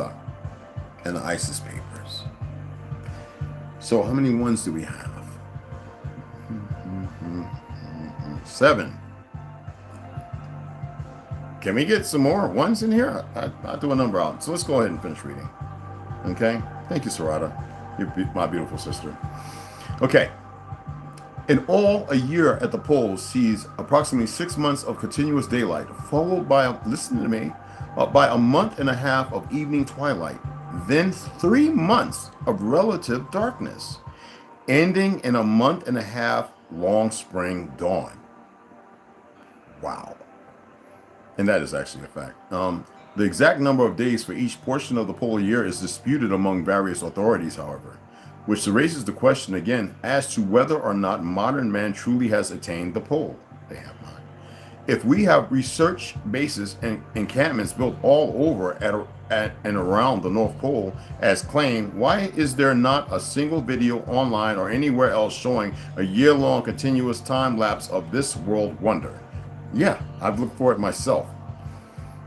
and the ISIS papers. So how many ones do we have? 7. Can we get some more ones in here? I'll do a number out. So let's go ahead and finish reading. Okay? Thank you, Sarada. You're my beautiful sister. Okay. In all, a year at the poles sees approximately 6 months of continuous daylight, followed by, listen to me, by a month and a half of evening twilight, then 3 months of relative darkness, ending in a month and a half long spring dawn. Wow. And that is actually a fact. The exact number of days for each portion of the polar year is disputed among various authorities, however, which raises the question again as to whether or not modern man truly has attained the pole. They have not. If we have research bases and encampments built all over at and around the North Pole as claimed, why is there not a single video online or anywhere else showing a year-long continuous time lapse of this world wonder? Yeah, I've looked for it myself.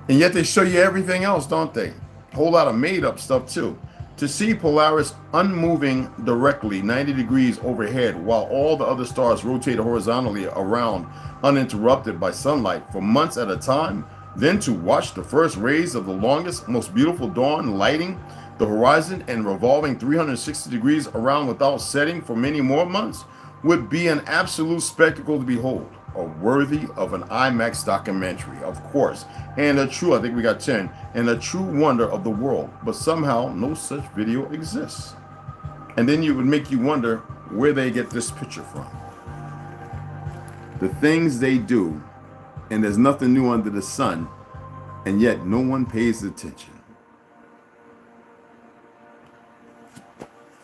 And yet they show you everything else, don't they? A whole lot of made-up stuff too. To see Polaris unmoving directly 90 degrees overhead while all the other stars rotate horizontally around uninterrupted by sunlight for months at a time, then to watch the first rays of the longest, most beautiful dawn lighting the horizon and revolving 360 degrees around without setting for many more months would be an absolute spectacle to behold. are worthy of an IMAX documentary, of course, and a true, I think we got 10, and a true wonder of the world, but somehow no such video exists. And then it would make you wonder where they get this picture from. The things they do, and there's nothing new under the sun, and yet no one pays attention.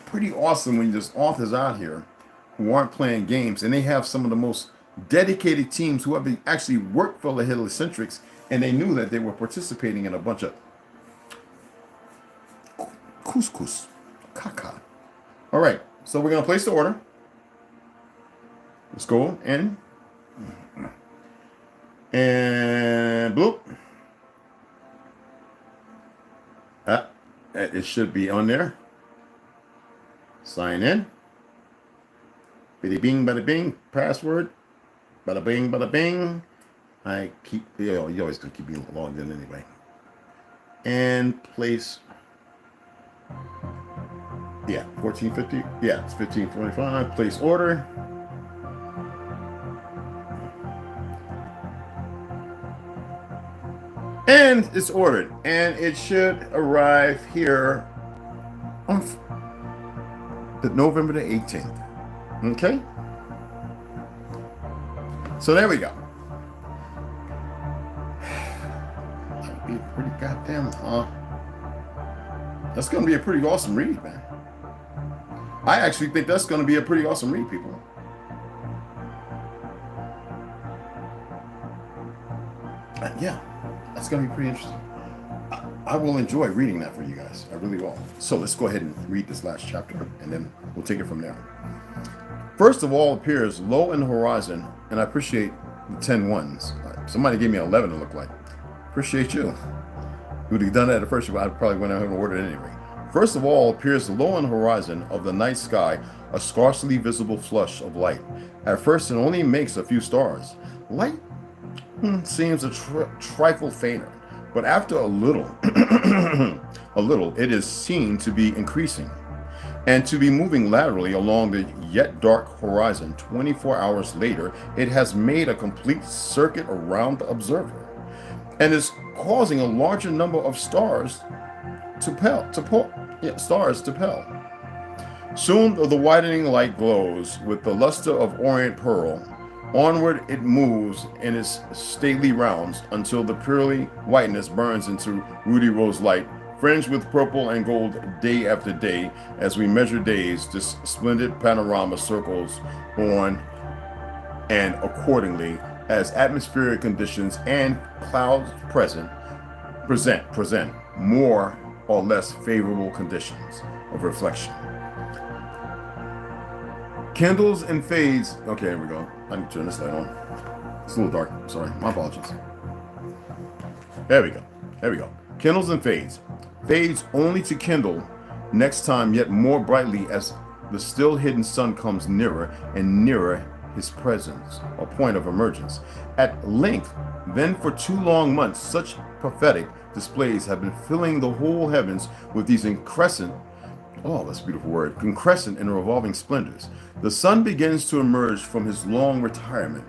Pretty awesome when there's authors out here who aren't playing games, and they have some of the most dedicated teams who have actually worked for the heliocentrics, and they knew that they were participating in a bunch of couscous, caca. All right, so we're gonna place the order. Let's go in, and bloop. It should be on there. Sign in. Biddy bing, bada bing. Password. Bada bing, bada bing. I keep, you always gonna keep being logged in anyway. And place. Yeah, 1450. Yeah, it's 1545. Place order. And it's ordered. And it should arrive here on November the 18th. Okay? So there we go. That'll be pretty goddamn, that's going to be a pretty awesome read, man. I actually think that's going to be a pretty awesome read, people. Yeah, that's going to be pretty interesting. I will enjoy reading that for you guys. I really will. So let's go ahead and read this last chapter, and then we'll take it from there. First of all appears low in the horizon, and I appreciate the 10 ones. Somebody gave me 11 to look like. Appreciate you. If you would have done that at first, I probably went ahead and ordered it anyway. First of all appears low on the horizon of the night sky a scarcely visible flush of light. At first it only makes a few stars. Light seems a trifle fainter, but after a little, it is seen to be increasing and to be moving laterally along the yet dark horizon. 24 hours later, it has made a complete circuit around the observer and is causing a larger number of stars to pale. Soon the widening light glows with the luster of orient pearl. Onward it moves in its stately rounds until the pearly whiteness burns into ruddy rose light, fringed with purple and gold day after day. As we measure days, this splendid panorama circles on, and accordingly, as atmospheric conditions and clouds present more or less favorable conditions of reflection. Kindles and fades. Okay, here we go. I need to turn this light on. It's a little dark. Sorry, my apologies. There we go. There we go. Kindles and fades. Fades only to kindle next time yet more brightly as the still hidden sun comes nearer and nearer his presence or point of emergence. At length, then for 2 long months, such prophetic displays have been filling the whole heavens with these incessant, oh, that's a beautiful word, concrescent and revolving splendors. The sun begins to emerge from his long retirement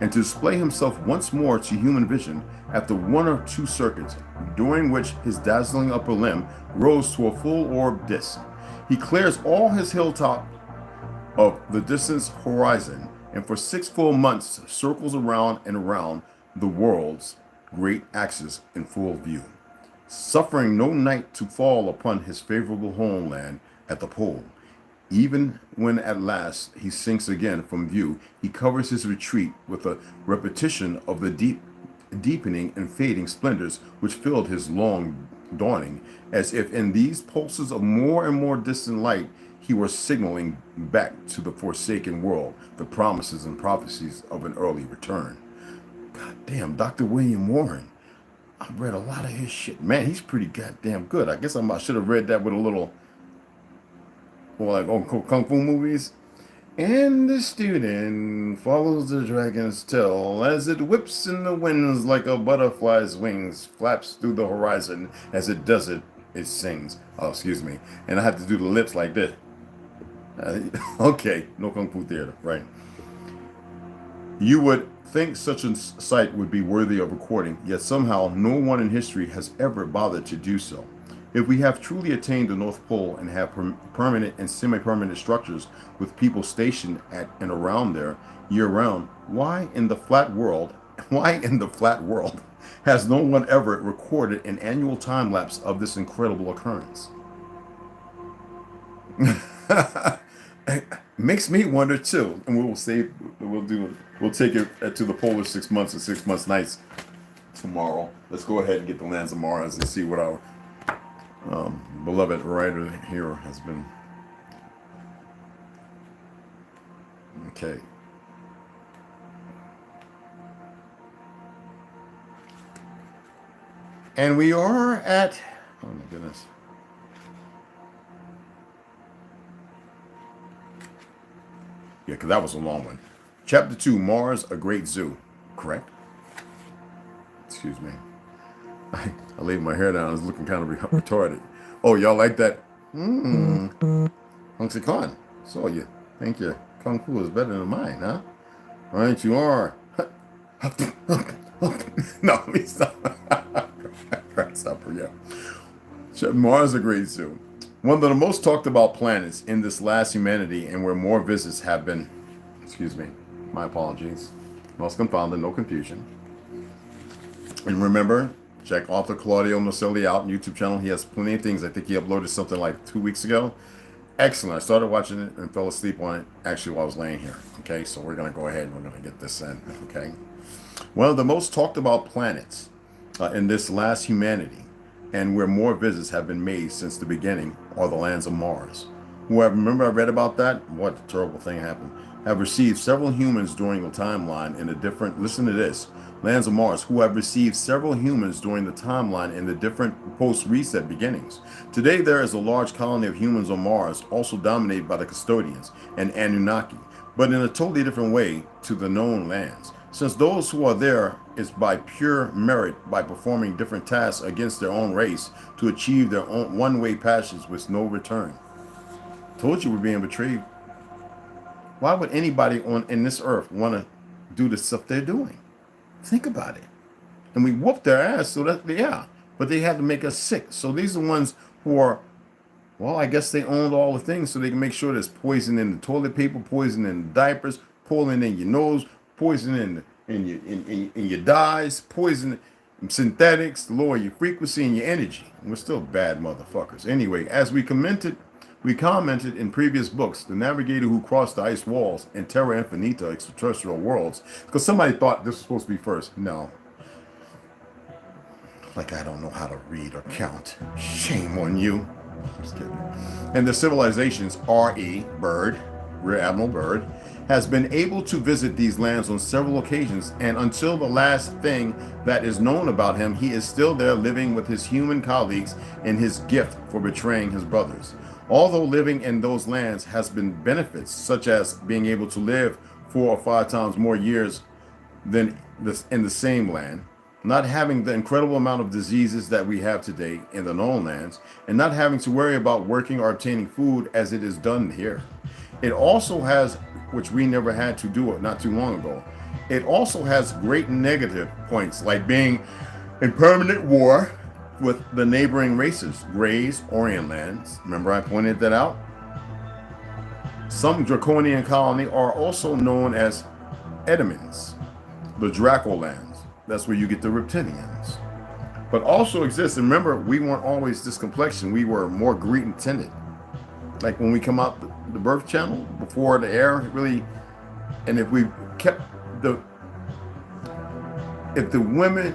and to display himself once more to human vision after 1 or 2 circuits, during which his dazzling upper limb rose to a full orb disk. He clears all his hilltop of the distant horizon, and for 6 full months circles around and around the world's great axis in full view, suffering no night to fall upon his favorable homeland at the pole. Even when at last he sinks again from view, he covers his retreat with a repetition of the deepening and fading splendors which filled his long dawning, as if in these pulses of more and more distant light he were signaling back to the forsaken world the promises and prophecies of an early return. God damn, Dr. William Warren. I've read a lot of his shit. Man, he's pretty goddamn good. I guess I should have read that with a little, well, like on Kung Fu movies. And the student follows the dragon's tail as it whips in the winds like a butterfly's wings, flaps through the horizon. As it does it, it sings. Oh, excuse me. And I have to do the lips like this. Okay, no Kung Fu theater, right? You would think such a sight would be worthy of recording, yet somehow no one in history has ever bothered to do so. If we have truly attained the North Pole and have permanent and semi-permanent structures with people stationed at and around there year-round, why in the flat world has no one ever recorded an annual time lapse of this incredible occurrence? Makes me wonder too, and we'll take it to the polar 6 months and 6 months nights tomorrow. Let's go ahead and get the lands of Mars and see what our beloved writer here has been. Okay. And we are at, oh my goodness. Yeah, because that was a long one. Chapter 2, Mars, a Great Zoo. Correct? Excuse me. I laid my hair down. I was looking kind of retarded. Oh, y'all like that? Hunksy Khan. So you think your Kung Fu is better than mine, huh? Right, you are. No, let me stop. Yeah. Mars, a Great Zoo. One of the most talked about planets in this last humanity, and where more visits have been, excuse me, my apologies, most confounded, no confusion. And remember, check author Claudio Maselli out on YouTube channel. He has plenty of things. I think he uploaded something like 2 weeks ago. Excellent. I started watching it and fell asleep on it actually while I was laying here. Okay, so we're going to go ahead and we're going to get this in. Okay. One of the most talked about planets in this last humanity, and where more visits have been made since the beginning, are the lands of Mars. Remember I read about that? What a terrible thing happened. Have received several humans during the timeline in the different, listen to this, lands of Mars, who have received several humans during the timeline in the different post-reset beginnings. Today there is a large colony of humans on Mars, also dominated by the custodians and Anunnaki, but in a totally different way to the known lands. Since those who are there is by pure merit, by performing different tasks against their own race to achieve their own one-way passage with no return. Told you we're being betrayed. Why would anybody in this earth want to do the stuff they're doing? Think about it. And we whooped their ass, so that, yeah, but they had to make us sick. So these are the ones who are, well, I guess they owned all the things so they can make sure there's poison in the toilet paper, poison in the diapers, poison in your nose, poison in your dyes, poison in synthetics to lower your frequency and your energy. And we're still bad motherfuckers. Anyway, as we commented in previous books, the navigator who crossed the ice walls in Terra Infinita extraterrestrial worlds, because somebody thought this was supposed to be first. No. Like I don't know how to read or count. Shame on you. Just kidding. And the civilizations, R.E. Byrd, Rear Admiral Byrd, has been able to visit these lands on several occasions, and until the last thing that is known about him, he is still there living with his human colleagues in his gift for betraying his brothers. Although living in those lands has been benefits, such as being able to live 4 or 5 times more years than in the same land, not having the incredible amount of diseases that we have today in the known lands, and not having to worry about working or obtaining food as it is done here. It also has, which we never had to do it not too long ago, it also has great negative points, like being in permanent war with the neighboring races, Greys, Orient lands. Remember I pointed that out? Some draconian colony are also known as Edamins, the Draco lands. That's where you get the reptilians. But also exists, and remember, we weren't always this complexion. We were more Greek intended. Like when we come out the birth channel, before the air really, and if we kept if the women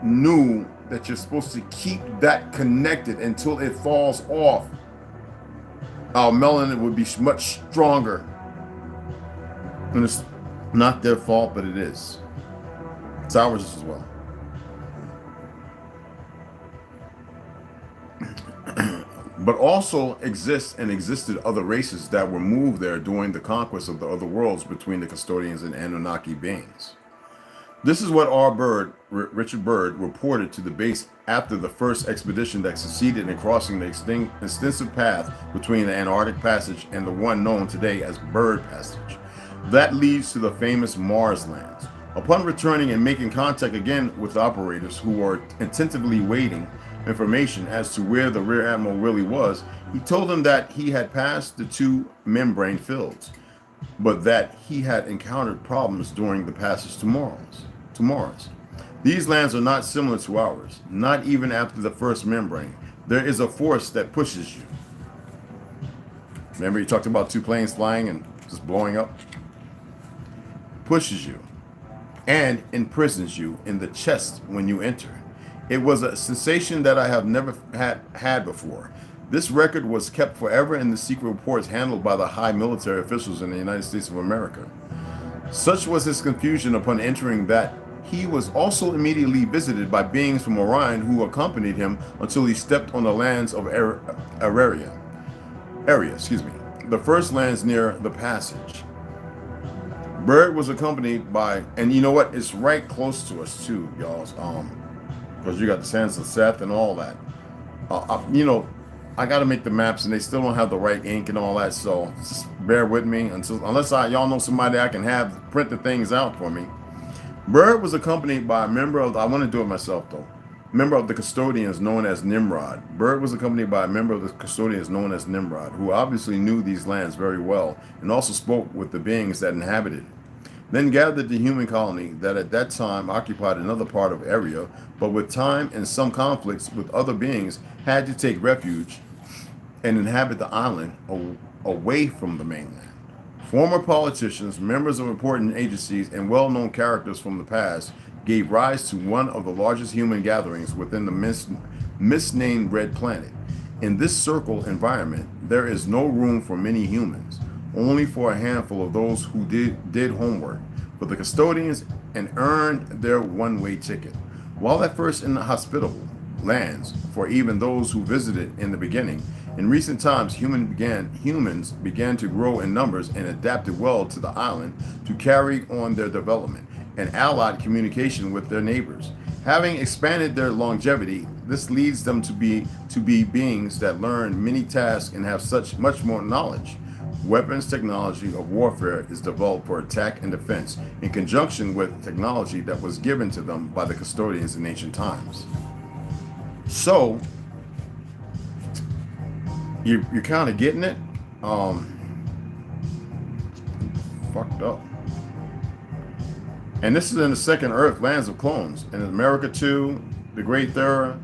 knew that you're supposed to keep that connected until it falls off, our melanin would be much stronger. And it's not their fault, but it is. It's ours as well. But also existed other races that were moved there during the conquest of the other worlds between the custodians and Anunnaki beings. This is what Richard Byrd, reported to the base after the first expedition that succeeded in crossing the extensive path between the Antarctic Passage and the one known today as Byrd Passage. That leads to the famous Mars lands. Upon returning and making contact again with the operators who were attentively waiting information as to where the rear admiral really was, he told them that he had passed the two membrane fields, but that he had encountered problems during the passage to Mars. These lands are not similar to ours, not even after the first membrane. There is a force that pushes you. Remember you talked about two planes flying and just blowing up? Pushes you and imprisons you in the chest when you enter. It was a sensation that I have never had before. This record was kept forever in the secret reports handled by the high military officials in the United States of America. Such was his confusion upon entering that he was also immediately visited by beings from Orion who accompanied him until he stepped on the lands of area, the first lands near the passage. Bird was accompanied by, and you know what? It's right close to us too, y'all. Because you got the sands of Seth and all that. You know, I got to make the maps, and they still don't have the right ink and all that. So just bear with me unless y'all know somebody I can have print the things out for me. Bird was accompanied by a member of, I want to do it myself though, member of the custodians known as Nimrod. Bird was accompanied by a member of the custodians known as Nimrod, who obviously knew these lands very well and also spoke with the beings that inhabited it. Then gathered the human colony that at that time occupied another part of area, but with time and some conflicts with other beings had to take refuge and inhabit the island away from the mainland. Former politicians, members of important agencies, and well-known characters from the past gave rise to one of the largest human gatherings within the misnamed Red Planet. In this circle environment, there is no room for many humans, only for a handful of those who did homework for the custodians and earned their one-way ticket. While at first inhospitable lands for even those who visited in the beginning, in recent times humans began to grow in numbers and adapted well to the island to carry on their development and allied communication with their neighbors. Having expanded their longevity, this leads them to be beings that learn many tasks and have much more knowledge. Weapons technology of warfare is developed for attack and defense in conjunction with technology that was given to them by the custodians in ancient times. So, you're kind of getting it. Fucked up. And this is in the second Earth, lands of clones. And in America too, the Great Thera,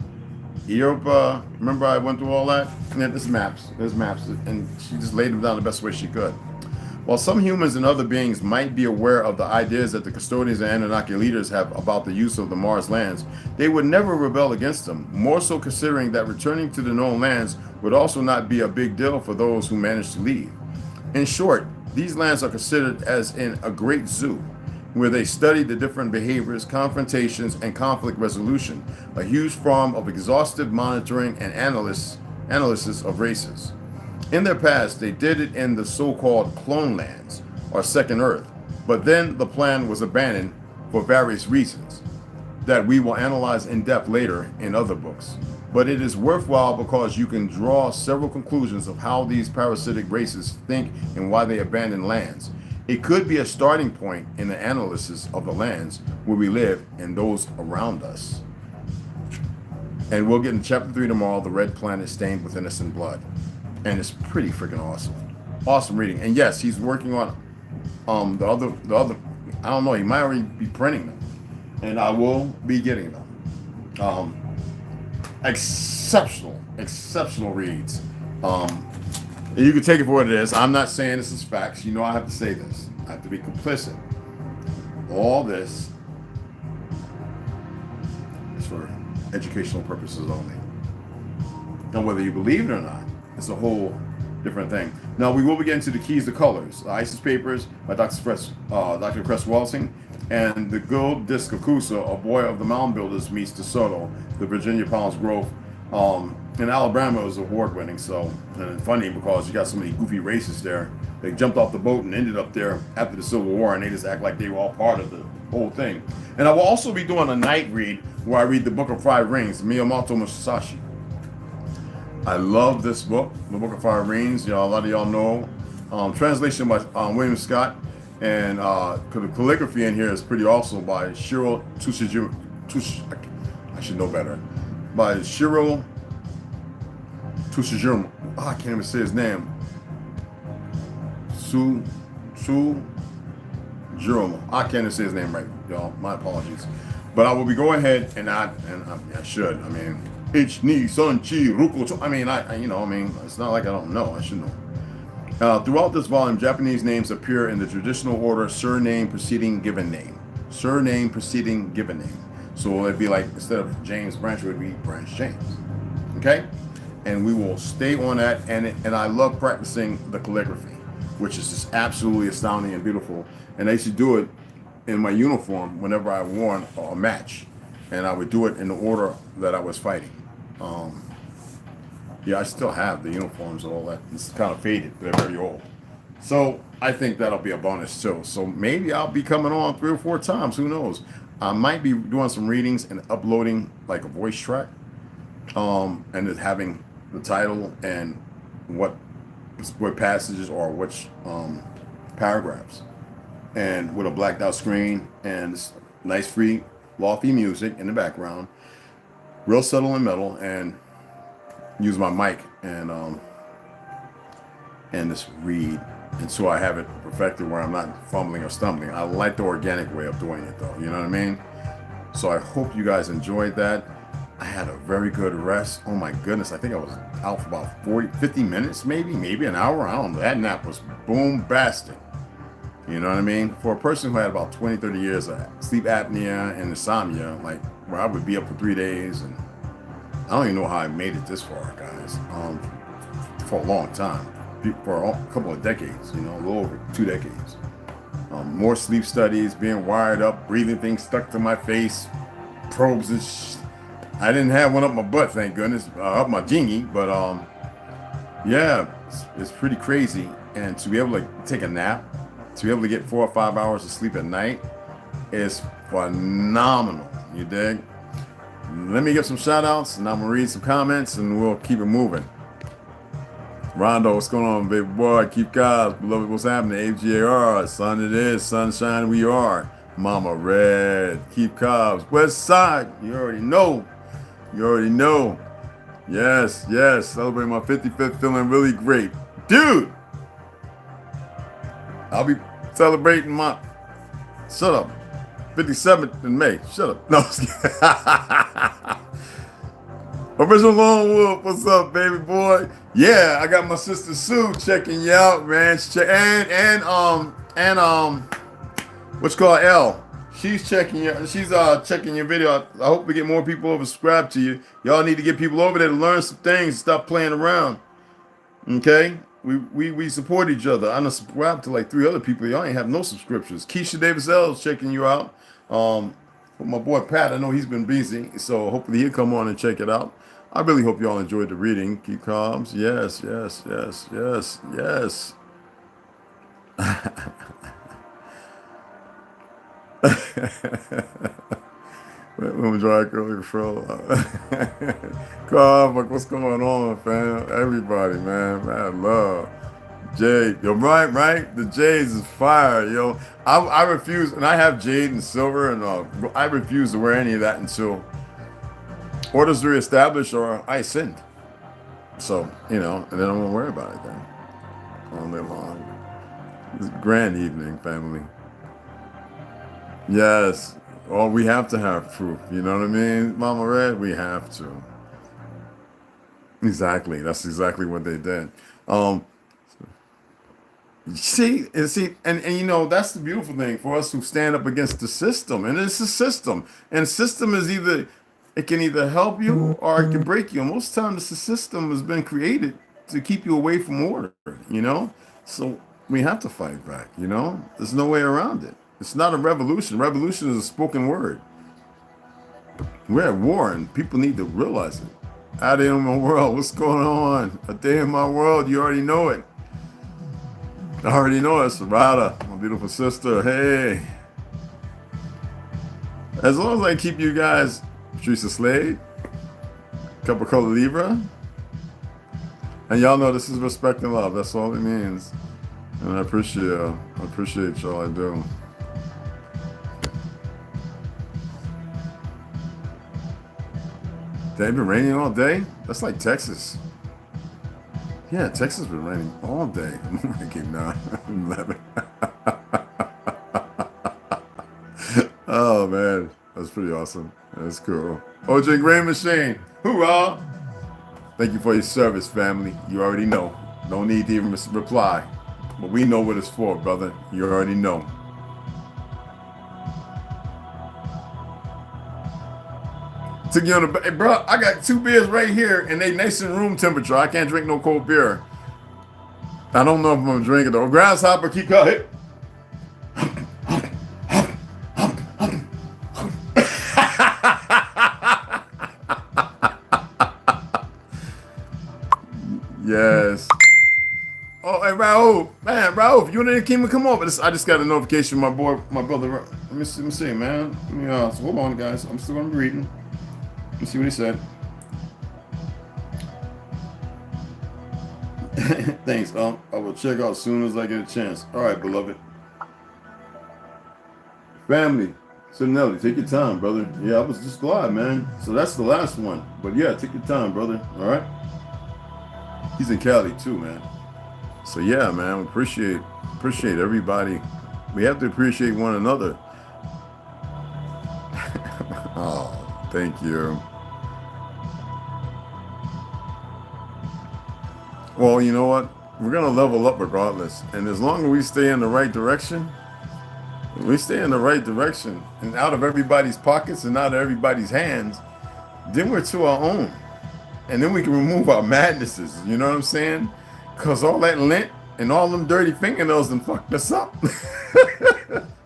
Europa. Remember I went through all that? And there's maps. And she just laid them down the best way she could. While some humans and other beings might be aware of the ideas that the custodians and Anunnaki leaders have about the use of the Mars lands, they would never rebel against them, more so considering that returning to the known lands would also not be a big deal for those who manage to leave. In short, these lands are considered as in a great zoo, where they study the different behaviors, confrontations, and conflict resolution, a huge farm of exhaustive monitoring and analysis of races. In their past, they did it in the so-called clone lands, or second Earth, but then the plan was abandoned for various reasons that we will analyze in depth later in other books. But it is worthwhile because you can draw several conclusions of how these parasitic races think and why they abandon lands. It could be a starting point in the analysis of the lands where we live and those around us. And we'll get in chapter 3 tomorrow, the Red Planet Stained with Innocent Blood. And it's pretty freaking awesome. Awesome reading. And yes, he's working on the other, I don't know, he might already be printing them. And I will be getting them. Exceptional reads. You can take it for what it is. I'm not saying this is facts. You know I have to say this. I have to be complicit. All this is for educational purposes only. Now, whether you believe it or not, it's a whole different thing. Now, we will be getting to the keys to colors. The Isis Papers by Dr. Cress Welsing, and The Gold Disc of Kusa, A Boy of the Mound Builders meets DeSoto, the Virginia Palms Grove. In Alabama, it was award-winning, so, and funny because you got so many goofy racists there. They jumped off the boat and ended up there after the Civil War, and they just act like they were all part of the whole thing. And I will also be doing a night read where I read the Book of Five Rings, Miyamoto Musashi. I love this book, the Book of Five Rings. A lot of y'all know. Translation by William Scott. And the calligraphy in here is pretty awesome by Shiro I should know better. By Shiro Tsuchijima. Oh, I can't even say his name. Tsuchijima. I can't even say his name right, y'all. My apologies. But I will be going ahead and I should. I mean, Ich ni son chi ruko. I mean, it's not like I don't know. I should know. Throughout this volume, Japanese names appear in the traditional order surname preceding given name. Surname preceding given name. So it'd be like, instead of James Branch, it would be Branch James. Okay? And we will stay on that. And I love practicing the calligraphy, which is just absolutely astounding and beautiful. And I used to do it in my uniform whenever I won a match. And I would do it in the order that I was fighting. Yeah, I still have the uniforms and all that. It's kind of faded. They're very old. So I think that'll be a bonus too. So maybe I'll be coming on 3 or 4 times. Who knows? I might be doing some readings and uploading like a voice track. And just having the title and what passages or which paragraphs. And with a blacked out screen and nice free lofty music in the background. Real subtle and metal, and use my mic and just read, and so I have it perfected where I'm not fumbling or stumbling. I like the organic way of doing it though, you know what I mean? So I hope you guys enjoyed that. I had a very good rest. Oh my goodness, I think I was out for about 50 minutes, maybe an hour. I don't know. That nap was boom-bastic. You know what I mean? For a person who had about 20, 30 years of sleep apnea and insomnia, like where I would be up for 3 days, and I don't even know how I made it this far, guys, for a long time, for a couple of decades, you know, a little over 2 decades. More sleep studies, being wired up, breathing things stuck to my face, probes and I didn't have one up my butt, thank goodness, up my jingy, but yeah, it's pretty crazy. And to be able to take a nap, to be able to get 4 or 5 hours of sleep at night is phenomenal, you dig? Let me give some shout outs and I'm gonna read some comments and we'll keep it moving. Rondo, what's going on, baby boy? Keep guys, beloved, what's happening? AGAR, sun it is, sunshine we are. Mama Red, keep Cobbs, West Side, you already know. You already know. Yes, celebrating my 55th, feeling really great. Dude, I'll be celebrating my, shut up, 57th in May. Shut up. No, I'm just kidding. Original Lone Wolf, what's up, baby boy? Yeah, I got my sister Sue checking you out, man. And what's called L. She's checking you. She's checking your video. I hope we get more people over subscribe to you. Y'all need to get people over there to learn some things. Stop playing around. Okay? We support each other. I done subscribed to like 3 other people. Y'all ain't have no subscriptions. Keisha Davis L is checking you out. My boy Pat, I know he's been busy, so hopefully he'll come on and check it out. I really hope y'all enjoyed the reading. Keep calm. Yes. Women dry curly control. What's going on, fam? Everybody, man. Mad love. Jade, yo, right? The Jades is fire, yo. I refuse, and I have jade and silver, and I refuse to wear any of that until orders are established or I send. So, you know, and then I won't worry about it then. All day long. It's a grand evening, family. Yes. Oh, we have to have proof. You know what I mean, Mama Red? We have to. Exactly. That's exactly what they did. See, and you know, that's the beautiful thing for us who stand up against the system. And it's a system. And system is it can either help you or it can break you. And most times the system has been created to keep you away from order, you know? So we have to fight back, you know? There's no way around it. It's not a revolution. Revolution is a spoken word. We're at war and people need to realize it. A day in my world, what's going on? A day in my world, you already know it. I already know it. Sarada, my beautiful sister. Hey. As long as I keep you guys, Teresa Slade, Cup of Cola Libra, and y'all know this is respect and love. That's all it means. And I appreciate y'all. I do. They've been raining all day? That's like Texas. Yeah, Texas been raining all day. Okay, 11. Oh man, that's pretty awesome. That's cool. OJ Grain Machine, hoorah! Thank you for your service, family. You already know. No need to even reply. But we know what it's for, brother. You already know. Took you on the, hey, bro, I got 2 beers right here and they nice in room temperature. I can't drink no cold beer. I don't know if I'm gonna drink it though. Grasshopper, keep going. Yes. Oh, hey, Raul. Man, Raul, if you didn't keep me, come over. I just got a notification from my brother. Let me see, man. So hold on, guys. I'm still gonna be reading. Let me see what he said. Thanks, I will check out as soon as I get a chance. All right, beloved. Family. So Nelly, take your time, brother. Yeah, I was just glad, man. So that's the last one. But yeah, take your time, brother. All right. He's in Cali too, man. So yeah, man, appreciate everybody. We have to appreciate one another. Oh, thank you. Well, you know what? We're gonna level up regardless, and as long as we stay in the right direction, and out of everybody's pockets and out of everybody's hands, then we're to our own, and then we can remove our madnesses. You know what I'm saying? Cause all that lint and all them dirty fingernails done fucked us up.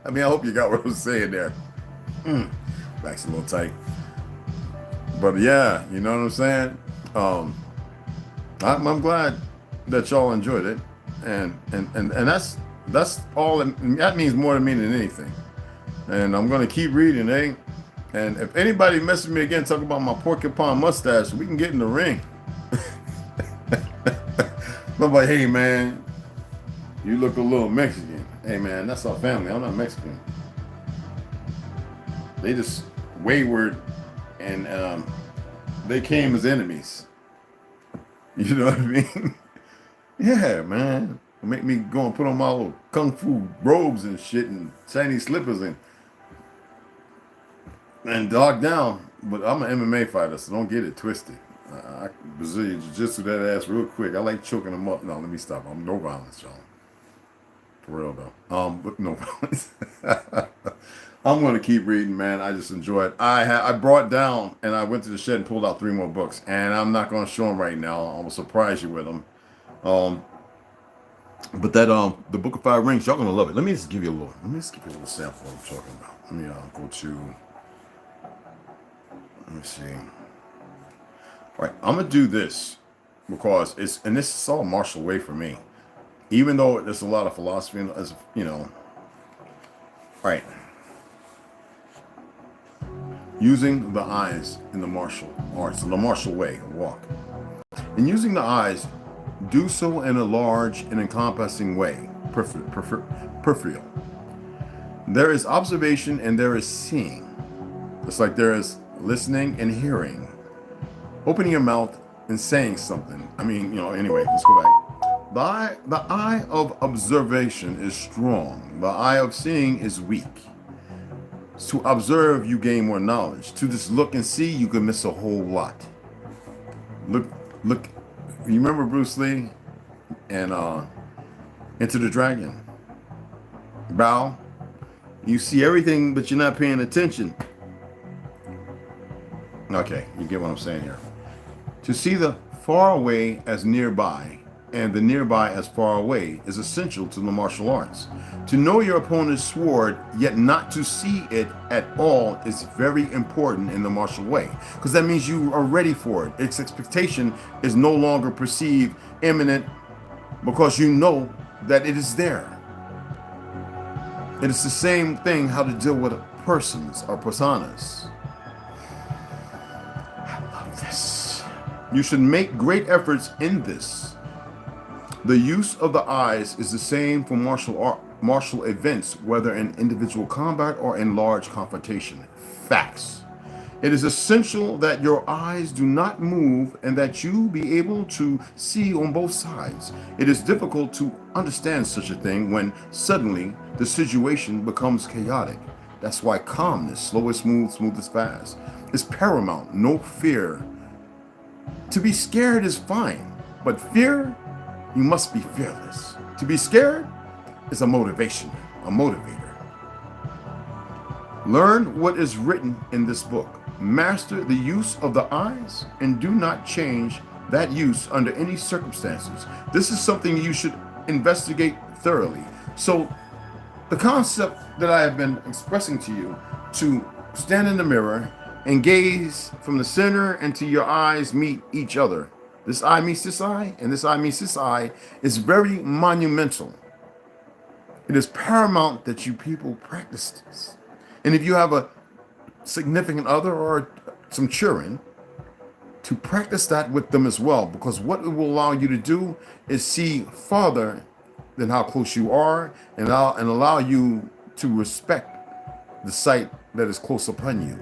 I mean, I hope you got what I was saying there. Back's a little tight, but yeah, you know what I'm saying. I'm glad that y'all enjoyed it, and that's all. That means more to me than anything. And I'm gonna keep reading, eh? And if anybody messes with me again, talking about my porcupine mustache, we can get in the ring. I'm like, hey man, you look a little Mexican. Hey man, that's our family. I'm not Mexican. They just wayward, and they came as enemies. You know what I mean? Yeah, man. Make me go and put on my little kung fu robes and shit and Chinese slippers and dog down. But I'm an MMA fighter, so don't get it twisted. I Brazilian jiu-jitsu that ass real quick. I like choking them up. No, let me stop. I'm no violence, y'all. For real though. But no violence. I'm gonna keep reading, man. I just enjoy it. I brought down and I went to the shed and pulled out 3 more books, and I'm not gonna show them right now. I will surprise you with them. But that the Book of Fire Rings, y'all gonna love it. Let me just give you a little sample of what I'm talking about. Let me go to. Let me see. All right, I'm gonna do this because this is all martial way for me. Even though there's a lot of philosophy, as you know. All right. Using the eyes in the martial arts, the martial way of walk. And using the eyes, do so in a large and encompassing way, peripheral. There is observation and there is seeing. It's like there is listening and hearing. Opening your mouth and saying something. I mean, anyway, let's go back. The eye of observation is strong. The eye of seeing is weak. To observe, you gain more knowledge. To just look and see, you can miss a whole lot. Look. You remember Bruce Lee and Enter the Dragon? Bow. You see everything, but you're not paying attention. Okay, you get what I'm saying here. To see the far away as nearby and the nearby as far away is essential to the martial arts. To know your opponent's sword, yet not to see it at all, is very important in the martial way, because that means you are ready for it. Its expectation is no longer perceived imminent, because you know that it is there. It is the same thing how to deal with persons or personas. I love this. You should make great efforts in this. The use of the eyes is the same for martial events, whether in individual combat or in large confrontation. Facts. It is essential that your eyes do not move and that you be able to see on both sides. It is difficult to understand such a thing when suddenly the situation becomes chaotic. That's why calmness, slow is smooth, smooth is fast, is paramount. No fear. To be scared is fine, but fear, you must be fearless. To be scared is a motivation, a motivator. Learn what is written in this book. Master the use of the eyes and do not change that use under any circumstances. This is something you should investigate thoroughly. So the concept that I have been expressing to you, to stand in the mirror and gaze from the center until your eyes meet each other. This eye meets this eye and this eye meets this eye is very monumental. It is paramount that you people practice this. And if you have a significant other or some children, to practice that with them as well, because what it will allow you to do is see farther than how close you are and allow you to respect the sight that is close upon you.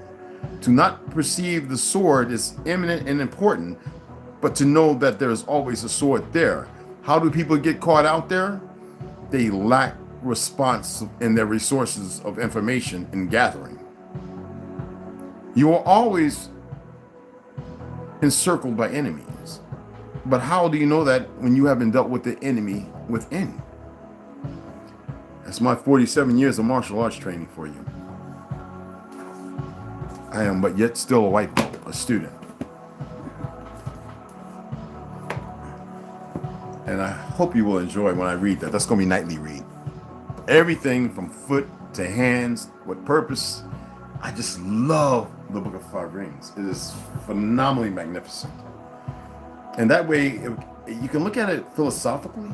To not perceive the sword as imminent and important, but to know that there is always a sword there. How do people get caught out there? They lack response in their resources of information and gathering. You are always encircled by enemies. But how do you know that when you haven't dealt with the enemy within? That's my 47 years of martial arts training for you. I am but yet still a white belt, a student. And I hope you will enjoy when I read that. That's going to be nightly read. Everything from foot to hands, with purpose. I just love the Book of Five Rings. It is phenomenally magnificent. And that way, you can look at it philosophically,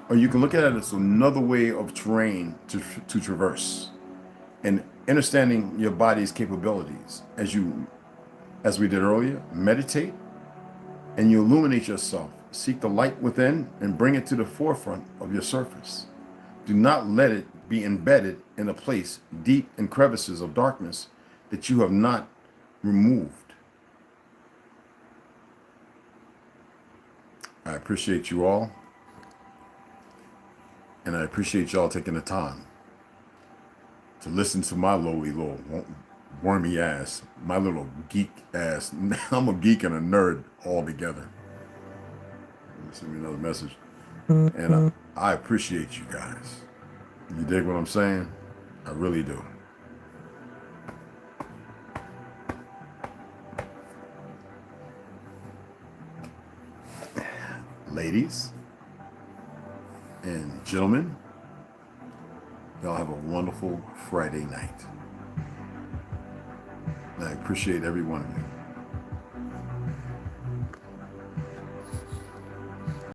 or you can look at it as another way of terrain to traverse. And understanding your body's capabilities as we did earlier, meditate, and you illuminate yourself. Seek the light within and bring it to the forefront of your surface. Do not let it be embedded in a place deep in crevices of darkness that you have not removed. I appreciate you all, and I appreciate y'all taking the time to listen to my lowly little wormy ass, my little geek ass. I'm a geek and a nerd all together. Let me send me another message. And I appreciate you guys. You dig what I'm saying? I really do. Ladies and gentlemen, y'all have a wonderful Friday night. I appreciate every one of you.